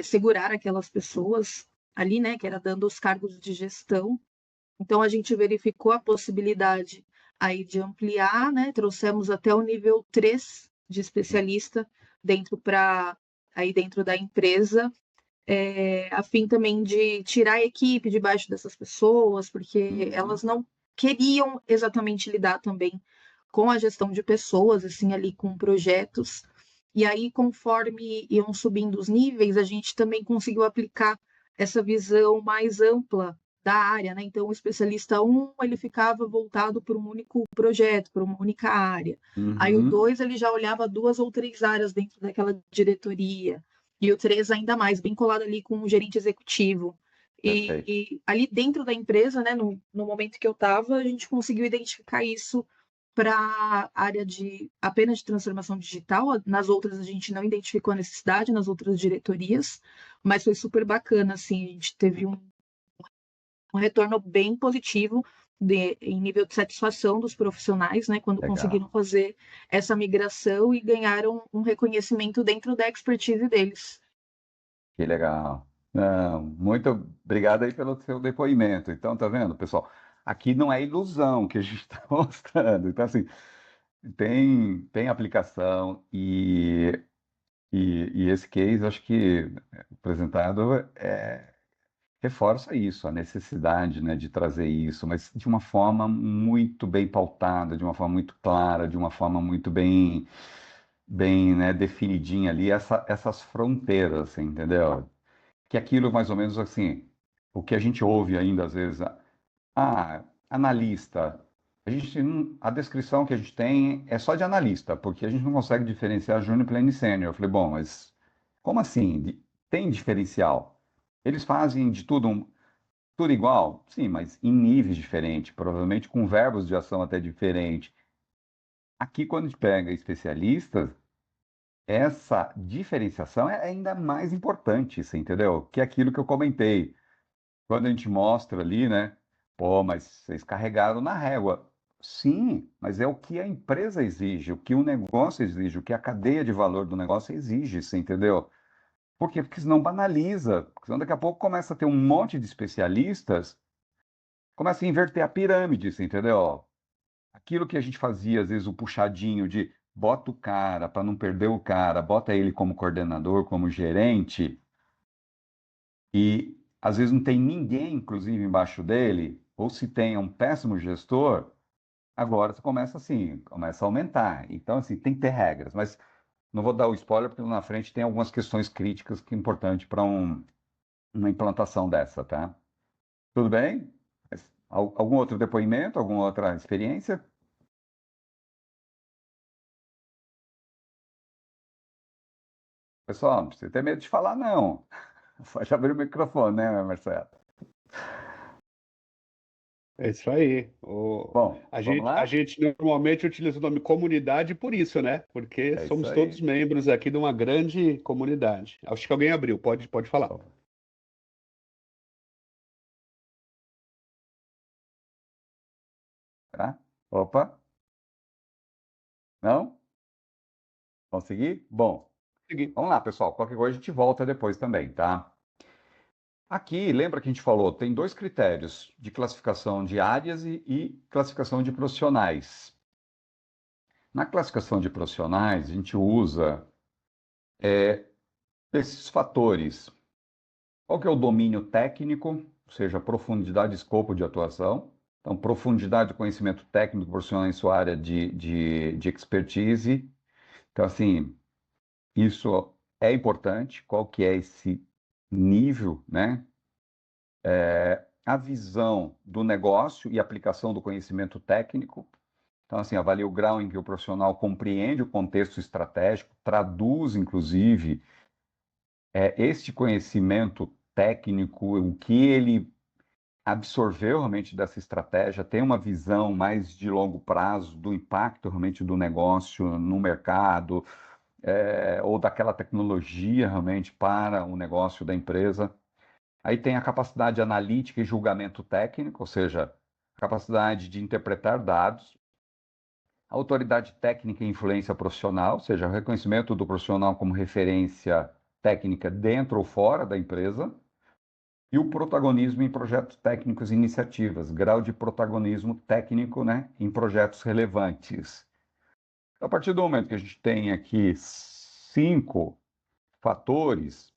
segurar aquelas pessoas ali, né? Que era dando os cargos de gestão. Então a gente verificou a possibilidade aí de ampliar, né? Trouxemos até o nível 3 de especialista dentro da empresa, a fim também de tirar a equipe de baixo dessas pessoas, porque elas não queriam exatamente lidar também com a gestão de pessoas, assim, ali com projetos. E aí, conforme iam subindo os níveis, a gente também conseguiu aplicar essa visão mais ampla da área, né? Então, o especialista 1, ele ficava voltado para um único projeto, para uma única área. Aí o 2, ele já olhava 2 ou 3 áreas dentro daquela diretoria. E o 3 ainda mais, bem colado ali com o gerente executivo. E ali dentro da empresa, né, no momento que eu estava, a gente conseguiu identificar isso para a área apenas de transformação digital. Nas outras a gente não identificou a necessidade, nas outras diretorias, mas foi super bacana, assim, a gente teve um retorno bem positivo em nível de satisfação dos profissionais, né, quando conseguiram fazer essa migração e ganharam um reconhecimento dentro da expertise deles. Que legal. Não, muito obrigado aí pelo seu depoimento. Então, tá vendo, pessoal? Aqui não é ilusão que a gente está mostrando. Então, assim, tem aplicação e esse case, acho que apresentado reforça isso, a necessidade, né, de trazer isso, mas de uma forma muito bem pautada, de uma forma muito clara, de uma forma muito bem, né, definidinha ali, essas fronteiras, assim, entendeu? Que aquilo mais ou menos assim, o que a gente ouve ainda às vezes, analista. A descrição que a gente tem é só de analista, porque a gente não consegue diferenciar júnior, pleno e sênior. Eu falei, bom, mas como assim? Tem diferencial? Eles fazem de tudo igual? Sim, mas em níveis diferentes, provavelmente com verbos de ação até diferentes. Aqui, quando a gente pega especialistas, essa diferenciação é ainda mais importante, você entendeu? Que é aquilo que eu comentei. Quando a gente mostra ali, né? Pô, mas vocês carregaram na régua. Sim, mas é o que a empresa exige, o que o negócio exige, o que a cadeia de valor do negócio exige, você entendeu? Por quê? Porque senão banaliza, porque senão daqui a pouco começa a ter um monte de especialistas, começa a inverter a pirâmide, você entendeu? Aquilo que a gente fazia, às vezes, o puxadinho de bota o cara para não perder o cara, bota ele como coordenador, como gerente, e às vezes não tem ninguém, inclusive, embaixo dele, ou se tem é um péssimo gestor, agora você começa assim, começa a aumentar. Então, assim, tem que ter regras, mas não vou dar o spoiler, porque lá na frente tem algumas questões críticas que é importante para uma implantação dessa, tá? Tudo bem? Algum outro depoimento, alguma outra experiência? Pessoal, não precisa ter medo de falar, não. Pode abrir o microfone, né, Marcelo? É isso aí. Bom, A vamos gente, a lá? gente normalmente utiliza o nome comunidade por isso, né? Porque É isso somos todos aí. membros aqui de uma grande comunidade. Acho que alguém abriu, pode falar. Tá? Opa, não? Consegui? Bom, Segui. vamos lá, pessoal. Qualquer coisa a gente volta depois também, tá? Aqui, lembra que a gente falou, tem dois critérios de classificação de áreas e classificação de profissionais. Na classificação de profissionais, a gente usa esses fatores. Qual que é o domínio técnico, ou seja, profundidade e escopo de atuação. Então, profundidade do conhecimento técnico profissional em sua área de expertise. Então, assim, isso é importante. Qual que é esse nível, né? A visão do negócio e aplicação do conhecimento técnico. Então, assim, avalia o grau em que o profissional compreende o contexto estratégico, traduz, inclusive, este conhecimento técnico, o que ele absorveu realmente dessa estratégia, tem uma visão mais de longo prazo do impacto realmente do negócio no mercado, ou daquela tecnologia realmente para o negócio da empresa. Aí tem a capacidade analítica e julgamento técnico, ou seja, a capacidade de interpretar dados, a autoridade técnica e influência profissional, ou seja, o reconhecimento do profissional como referência técnica dentro ou fora da empresa, e o protagonismo em projetos técnicos e iniciativas, grau de protagonismo técnico, né, em projetos relevantes. A partir do momento que a gente tem aqui 5 fatores,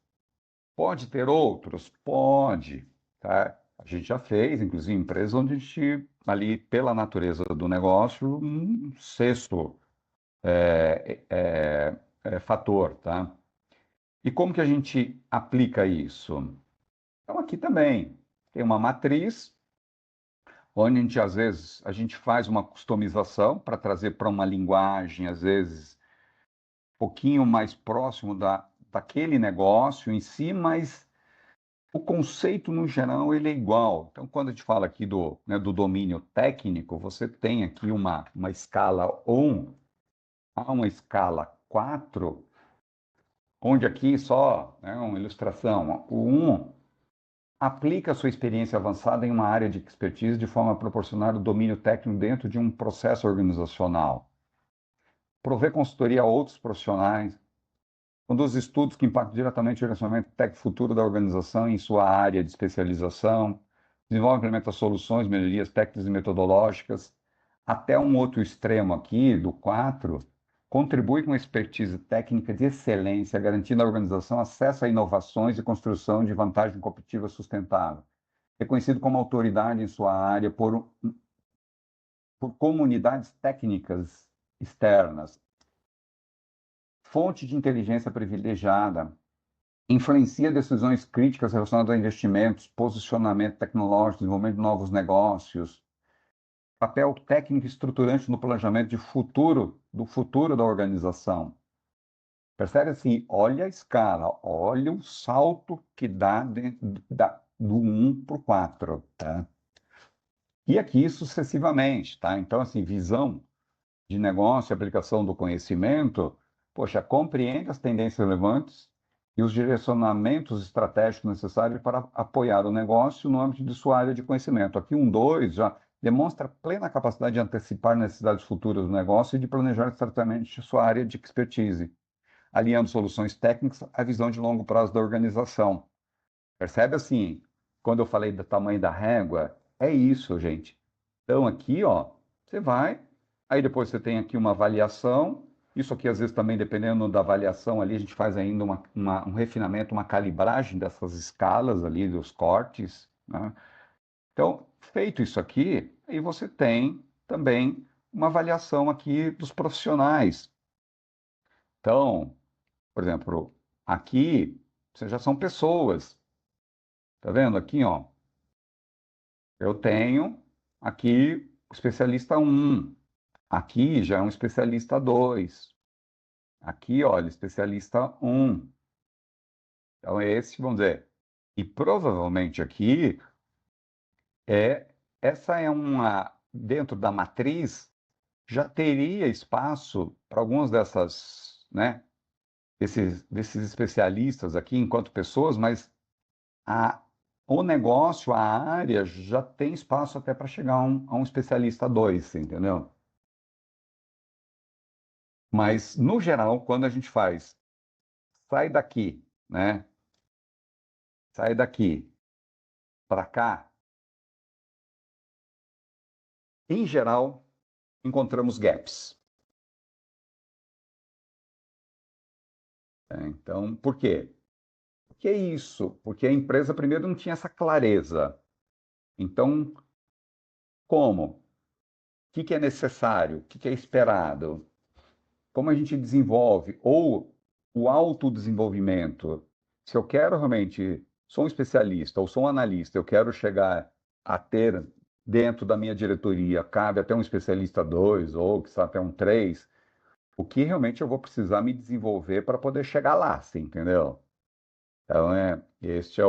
pode ter outros? Pode, tá? A gente já fez, inclusive, empresas onde a gente, ali, pela natureza do negócio, um sexto fator, tá? E como que a gente aplica isso? Então, aqui também tem uma matriz, onde a gente, às vezes, a gente faz uma customização para trazer para uma linguagem, às vezes, um pouquinho mais próximo daquele negócio em si, mas o conceito, no geral, ele é igual. Então, quando a gente fala aqui do domínio técnico, você tem aqui uma escala 1 a uma escala 4, onde aqui só, né, uma ilustração, o 1 aplica a sua experiência avançada em uma área de expertise de forma a proporcionar o domínio técnico dentro de um processo organizacional. Prover consultoria a outros profissionais, conduz estudos que impactam diretamente o direcionamento técnico futuro da organização em sua área de especialização, desenvolve e implementa soluções, melhorias técnicas e metodológicas. Até um outro extremo aqui, do 4, contribui com expertise técnica de excelência, garantindo à organização acesso a inovações e construção de vantagem competitiva sustentável. Reconhecido como autoridade em sua área por comunidades técnicas externas. Fonte de inteligência privilegiada, influencia decisões críticas relacionadas a investimentos, posicionamento tecnológico, desenvolvimento de novos negócios, papel técnico estruturante no planejamento do futuro da organização. Percebe assim, olha a escala, olha o salto que dá do 1 para o 4, tá? E aqui sucessivamente, tá? Então, assim, visão de negócio e aplicação do conhecimento, poxa, compreende as tendências relevantes e os direcionamentos estratégicos necessários para apoiar o negócio no âmbito de sua área de conhecimento. Aqui 2 já demonstra plena capacidade de antecipar necessidades futuras do negócio e de planejar estrategicamente sua área de expertise, alinhando soluções técnicas à visão de longo prazo da organização. Percebe assim, quando eu falei do tamanho da régua, é isso, gente. Então aqui, ó, você vai, aí depois você tem aqui uma avaliação. Isso aqui, às vezes, também, dependendo da avaliação ali, a gente faz ainda um refinamento, uma calibragem dessas escalas ali, dos cortes, né? Então, feito isso aqui, aí você tem também uma avaliação aqui dos profissionais. Então, por exemplo, aqui, já são pessoas. Tá vendo aqui, ó? Eu tenho aqui o especialista 1. Aqui já é um especialista 2. Aqui, olha, especialista 1. Então, esse, vamos dizer. E provavelmente aqui, essa é dentro da matriz, já teria espaço para algumas dessas, né, desses especialistas aqui, enquanto pessoas, mas o negócio, a área, já tem espaço até para chegar a um especialista 2, entendeu? Mas, no geral, quando a gente sai daqui, né? Sai daqui para cá, em geral, encontramos gaps. Então, por quê? Porque é isso, porque a empresa, primeiro, não tinha essa clareza. Então, como? O que é necessário? O que é esperado? Como a gente desenvolve? Ou o autodesenvolvimento. Se eu quero realmente, sou um especialista ou sou um analista, eu quero chegar a ter dentro da minha diretoria cabe até um especialista 2 ou que até um 3, o que realmente eu vou precisar me desenvolver para poder chegar lá, você entendeu? Então, este é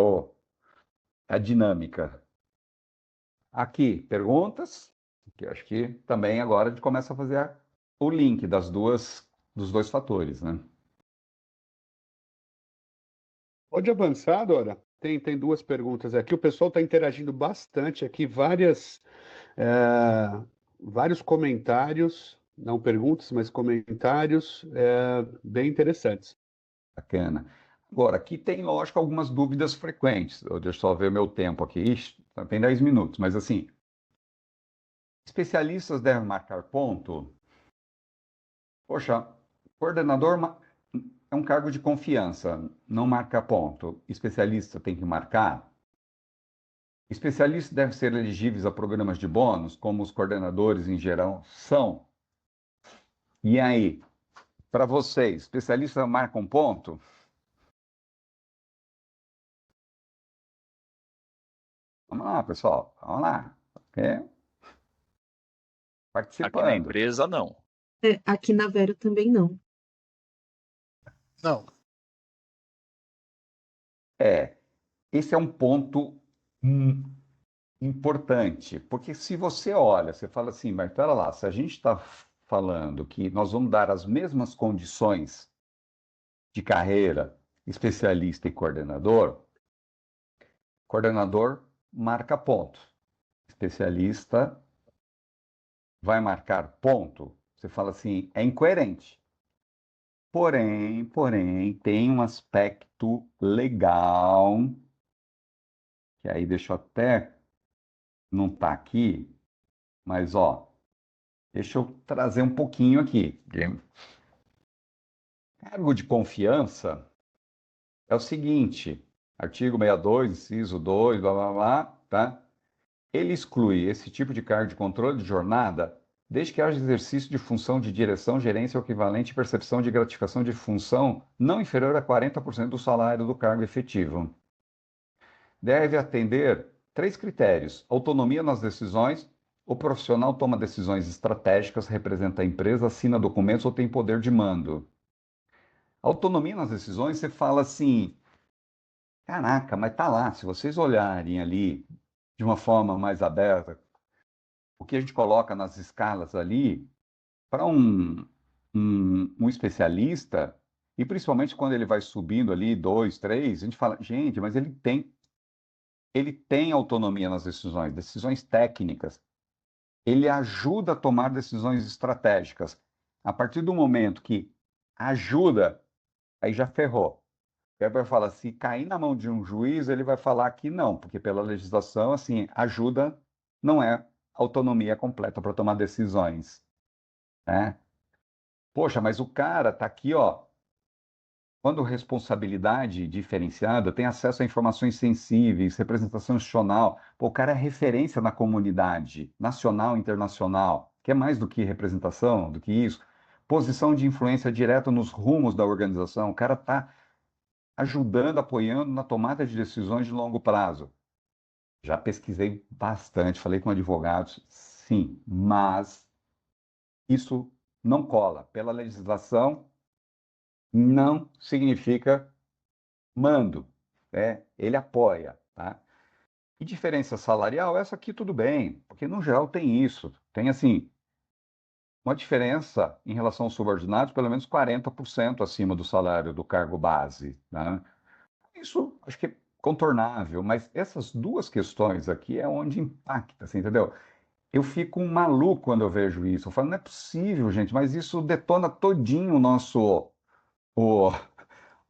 a dinâmica. Aqui, perguntas, que eu acho que também agora a gente começa a fazer o link dos dois fatores, né? Pode avançar, Dora? Tem duas perguntas aqui. O pessoal está interagindo bastante aqui, vários comentários, não perguntas, mas comentários bem interessantes. Bacana. Agora, aqui tem, lógico, algumas dúvidas frequentes. Deixa eu só ver meu tempo aqui. Ixi, tem 10 minutos, mas assim, especialistas devem marcar ponto? Poxa, coordenador é um cargo de confiança, não marca ponto. Especialista tem que marcar? Especialistas devem ser elegíveis a programas de bônus, como os coordenadores em geral são. E aí, para vocês, especialistas marcam ponto? Vamos lá, pessoal, vamos lá. Okay? Aqui na Participando. empresa, não. Aqui na Vero também não. Não. Esse é um ponto importante, porque se você olha, você fala assim, mas pera lá, se a gente está falando que nós vamos dar as mesmas condições de carreira, especialista e coordenador marca ponto, especialista vai marcar ponto. Você fala assim, é incoerente. Porém, tem um aspecto legal, que aí deixa eu até, não tá aqui, mas deixa eu trazer um pouquinho aqui. Cargo de confiança é o seguinte, artigo 62, inciso 2, blá, blá, blá, tá? Ele exclui esse tipo de cargo de controle de jornada desde que haja exercício de função de direção, gerência ou equivalente e percepção de gratificação de função não inferior a 40% do salário do cargo efetivo. Deve atender 3 critérios: autonomia nas decisões, o profissional toma decisões estratégicas, representa a empresa, assina documentos ou tem poder de mando. Autonomia nas decisões, você fala assim, caraca, mas tá lá, se vocês olharem ali de uma forma mais aberta, o que a gente coloca nas escalas ali, para um especialista, e principalmente quando ele vai subindo ali, 2, 3, a gente fala, gente, mas ele tem autonomia nas decisões técnicas, ele ajuda a tomar decisões estratégicas. A partir do momento que ajuda, aí já ferrou. Aí vai falar, se cair na mão de um juiz, ele vai falar que não, porque pela legislação, assim, ajuda não é autonomia completa para tomar decisões, né? Poxa, mas o cara tá aqui, quando responsabilidade diferenciada, tem acesso a informações sensíveis, representação institucional. Pô, o cara é referência na comunidade, nacional e internacional. Que é mais do que representação, do que isso. Posição de influência direta nos rumos da organização. O cara está ajudando, apoiando na tomada de decisões de longo prazo. Já pesquisei bastante, falei com advogados, sim, mas isso não cola. Pela legislação, não significa mando, né? Ele apoia, tá? E diferença salarial, essa aqui tudo bem, porque no geral tem isso. Tem, assim, uma diferença em relação aos subordinados, pelo menos 40% acima do salário do cargo base, né? Isso acho que é contornável, mas essas duas questões aqui é onde impacta, assim, entendeu? Eu fico um maluco quando eu vejo isso. Eu falo, não é possível, gente, mas isso detona todinho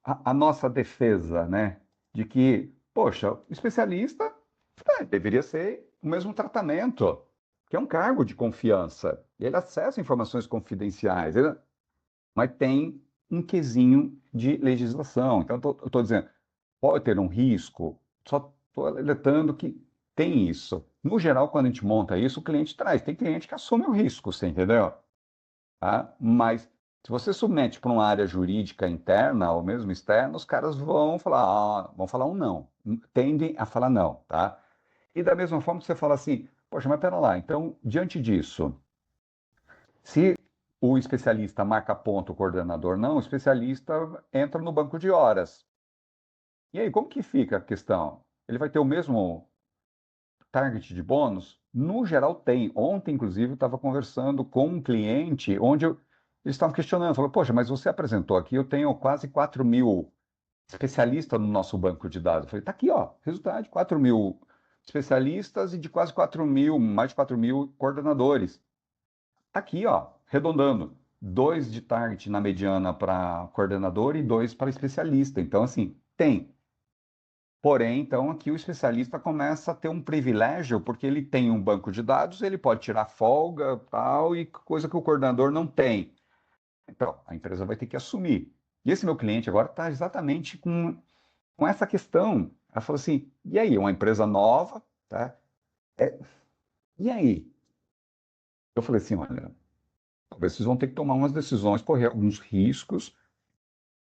a nossa defesa, né? De que, poxa, o especialista deveria ser o mesmo tratamento, que é um cargo de confiança. Ele acessa informações confidenciais, mas tem um quesinho de legislação. Então, eu estou dizendo, pode ter um risco, só estou alertando que tem isso. No geral, quando a gente monta isso, o cliente traz. Tem cliente que assume o risco, você entendeu? Tá? Mas se você submete para uma área jurídica interna ou mesmo externa, os caras vão falar um não, tendem a falar não, tá? E da mesma forma que você fala assim, Poxa, mas pera lá, então, diante disso, se o especialista marca ponto, o coordenador não, o especialista entra no banco de horas. E aí, como que fica a questão? Ele vai ter o mesmo target de bônus? No geral, tem. Ontem, inclusive, eu estava conversando com um cliente eles estavam questionando, falou, poxa, mas você apresentou aqui, eu tenho quase 4.000 especialistas no nosso banco de dados. Eu falei, tá aqui, ó, resultado de 4.000 especialistas e de quase 4.000, mais de 4.000 coordenadores. Tá aqui, ó, arredondando. 2 de target na mediana para coordenador e 2 para especialista. Então, assim, tem. Porém, então, aqui o especialista começa a ter um privilégio, porque ele tem um banco de dados, ele pode tirar folga, tal, e coisa que o coordenador não tem. Então, a empresa vai ter que assumir. E esse meu cliente agora está exatamente com essa questão. Ela falou assim, e aí, uma empresa nova, tá? E aí? Eu falei assim, olha, talvez vocês vão ter que tomar umas decisões, correr alguns riscos,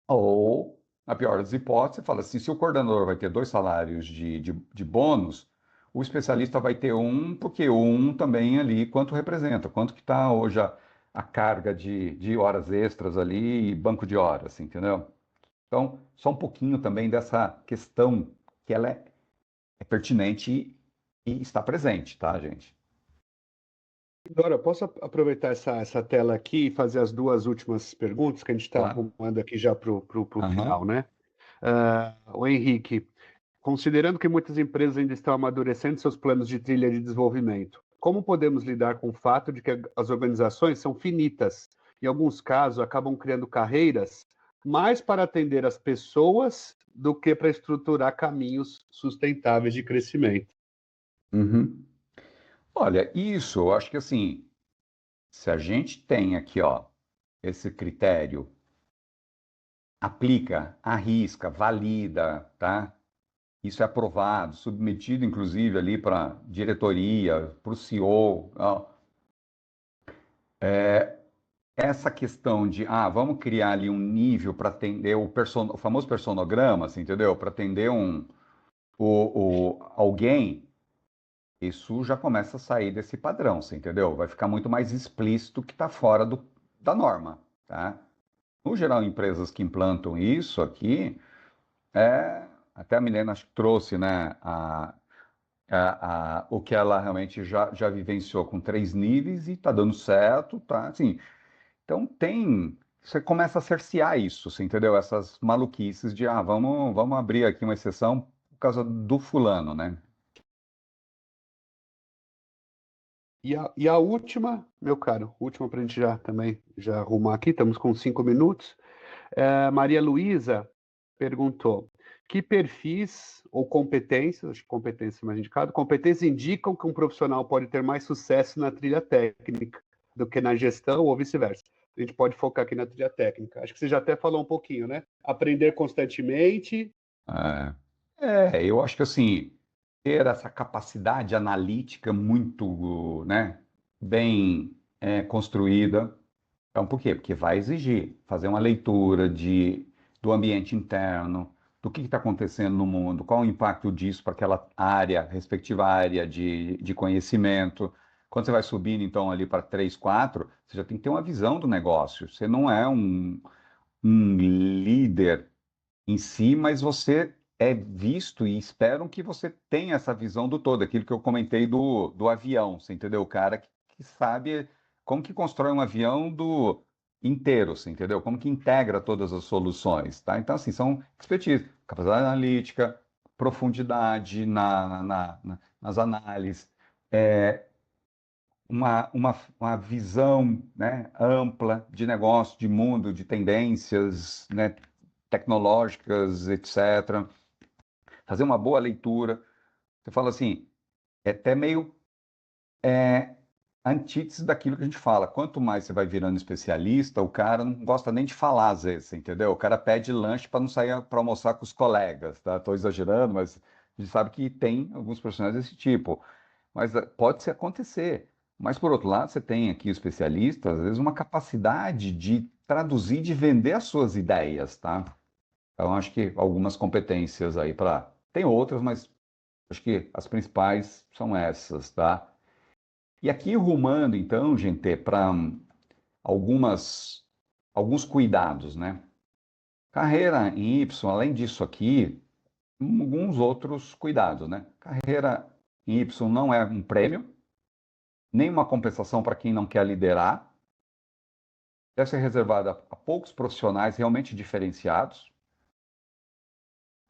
ou, na pior das hipóteses, você fala assim, se o coordenador vai ter 2 salários de bônus, o especialista vai ter um, porque um também ali, quanto representa, quanto que está hoje a carga de horas extras ali e banco de horas, entendeu? Então, só um pouquinho também dessa questão que ela é pertinente e está presente, tá, gente? Dora, posso aproveitar essa tela aqui e fazer as 2 últimas perguntas que a gente está Claro. arrumando aqui já para o Aham. final, né? O Henrique, considerando que muitas empresas ainda estão amadurecendo seus planos de trilha de desenvolvimento, como podemos lidar com o fato de que as organizações são finitas? Em alguns casos, acabam criando carreiras mais para atender as pessoas do que para estruturar caminhos sustentáveis de crescimento. Uhum. Olha, isso, eu acho que assim, se a gente tem aqui, ó, esse critério, aplica, arrisca, valida, tá? Isso é aprovado, submetido, inclusive, ali para diretoria, para o CEO, ó. Essa questão de, vamos criar ali um nível para atender o famoso personograma, assim, entendeu? Para atender alguém, isso já começa a sair desse padrão, você entendeu? Vai ficar muito mais explícito que está fora da norma, tá? No geral, empresas que implantam isso aqui, até a Milena acho que trouxe, né, o que ela realmente já vivenciou com 3 níveis e está dando certo, tá? Assim, então você começa a cercear isso, você entendeu? Essas maluquices de, vamos abrir aqui uma exceção por causa do fulano, né? E a última, meu caro, última para a gente já arrumar aqui, estamos com 5 minutos. Maria Luísa perguntou: que perfis ou competências, acho que competência é mais indicado, competências indicam que um profissional pode ter mais sucesso na trilha técnica do que na gestão ou vice-versa? A gente pode focar aqui na trilha técnica. Acho que você já até falou um pouquinho, né? Aprender constantemente. Eu acho que assim, ter essa capacidade analítica muito, né, bem construída. Então, por quê? Porque vai exigir fazer uma leitura do ambiente interno, do que está acontecendo no mundo, qual o impacto disso para aquela área, respectiva área de conhecimento. Quando você vai subindo, então, ali para 3, 4, você já tem que ter uma visão do negócio. Você não é um líder em si, mas você é visto e esperam que você tenha essa visão do todo, aquilo que eu comentei do avião, você entendeu? O cara que sabe como que constrói um avião do inteiro, você entendeu? Como que integra todas as soluções, tá? Então, assim, são expertise, capacidade analítica, profundidade nas análises, é, uma visão, né, ampla de negócio, de mundo, de tendências, né, tecnológicas, etc. Fazer uma boa leitura. Você fala assim, é até meio antítese daquilo que a gente fala. Quanto mais você vai virando especialista, o cara não gosta nem de falar às vezes, entendeu? O cara pede lanche para não sair para almoçar com os colegas, tá? Estou exagerando, mas a gente sabe que tem alguns profissionais desse tipo. Mas pode se acontecer. Mas, por outro lado, você tem aqui o especialista, às vezes, uma capacidade de traduzir, de vender as suas ideias, tá? Então, acho que algumas competências aí para. Tem outras, mas acho que as principais são essas, tá? E aqui rumando, então, gente, para alguns cuidados, né? Carreira em Y, além disso aqui, alguns outros cuidados, né? Carreira em Y não é um prêmio, nem uma compensação para quem não quer liderar. Deve ser reservada a poucos profissionais realmente diferenciados.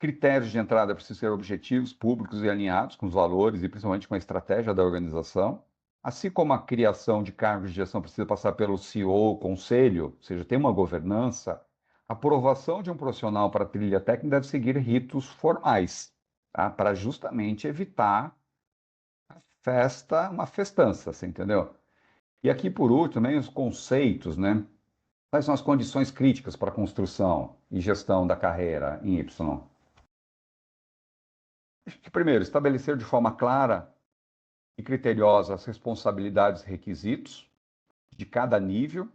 Critérios de entrada precisam ser objetivos, públicos e alinhados com os valores e principalmente com a estratégia da organização. Assim como a criação de cargos de gestão precisa passar pelo CEO, conselho, ou seja, tem uma governança, a aprovação de um profissional para a trilha técnica deve seguir ritos formais, tá? Para justamente evitar uma festança, você entendeu? E aqui, por último, também os conceitos, né? Quais são as condições críticas para a construção e gestão da carreira em Y? Primeiro, estabelecer de forma clara e criteriosa as responsabilidades e requisitos de cada nível,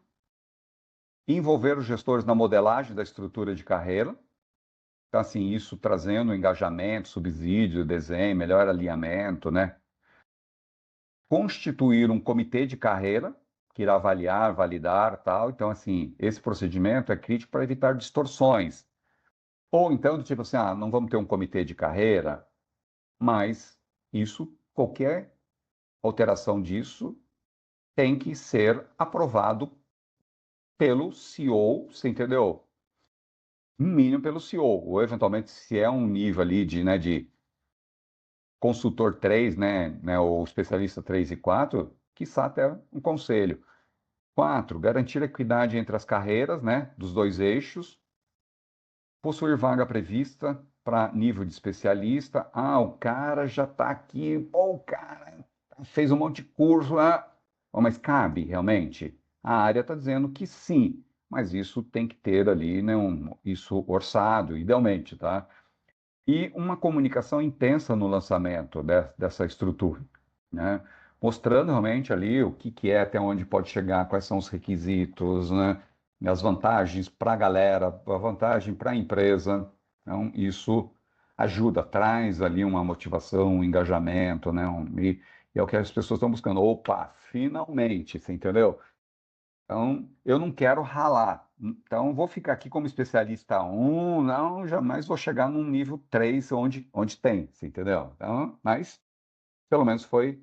envolver os gestores na modelagem da estrutura de carreira, então, assim, isso trazendo engajamento, subsídio, desenho, melhor alinhamento, né? Constituir um comitê de carreira, que irá avaliar, validar, tal. Então, assim, esse procedimento é crítico para evitar distorções. Ou então, do tipo assim, não vamos ter um comitê de carreira, mas qualquer alteração disso tem que ser aprovado pelo CEO, você entendeu? No mínimo pelo CEO, ou eventualmente se é um nível ali de consultor 3, né, ou especialista 3 e 4, quiçá até um conselho. 4, garantir a equidade entre as carreiras, né, dos dois eixos. Possuir vaga prevista para nível de especialista. O cara já está aqui, o cara fez um monte de curso, mas cabe realmente? A área está dizendo que sim, mas isso tem que ter ali, né, isso orçado, idealmente, tá? E uma comunicação intensa no lançamento dessa estrutura, né? Mostrando realmente ali o que é, até onde pode chegar, quais são os requisitos, né? As vantagens para a galera, a vantagem para a empresa. Então, isso ajuda, traz ali uma motivação, um engajamento, né? E é o que as pessoas estão buscando. Opa, finalmente, você entendeu? Então, eu não quero ralar. Então, vou ficar aqui como especialista 1, não, jamais vou chegar num nível 3 onde tem, você entendeu? Então, mas, pelo menos foi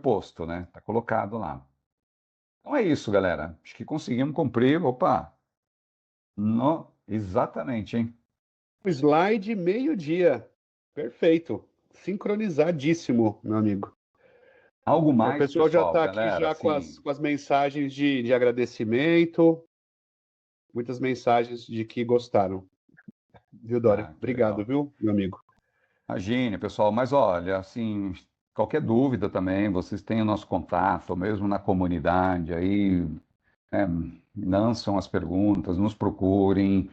posto, né? Está colocado lá. Então é isso, galera. Acho que conseguimos cumprir. Opa! Exatamente, hein? Slide meio-dia. Perfeito. Sincronizadíssimo, meu amigo. Algo O mais, pessoal já pessoal, está aqui galera, já assim, com as mensagens de agradecimento. Muitas mensagens de que gostaram. Viu, Dória? que Obrigado, legal. viu, meu amigo? Imagine, pessoal, mas olha, assim, qualquer dúvida também, vocês têm o nosso contato, ou mesmo na comunidade, aí, é, lançam as perguntas, nos procurem,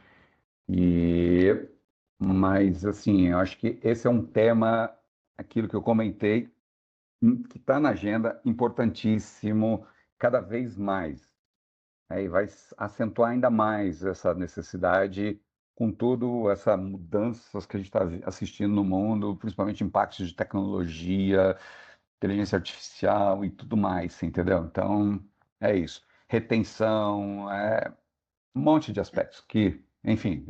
mas, assim, eu acho que esse é um tema, aquilo que eu comentei, que está na agenda, importantíssimo, cada vez mais. Aí vai acentuar ainda mais essa necessidade, com tudo essas mudanças que a gente está assistindo no mundo, principalmente impactos de tecnologia, inteligência artificial e tudo mais, entendeu? Então, é isso. Retenção, um monte de aspectos que, enfim,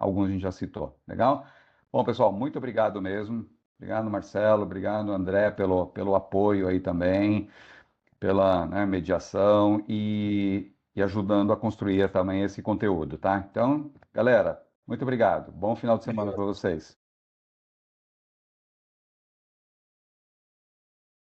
alguns a gente já citou. Legal? Bom, pessoal, muito obrigado mesmo. Obrigado, Marcelo. Obrigado, André, pelo apoio aí também, pela, né, mediação e ajudando a construir também esse conteúdo, tá? Então, galera, muito obrigado. Bom final de semana para vocês.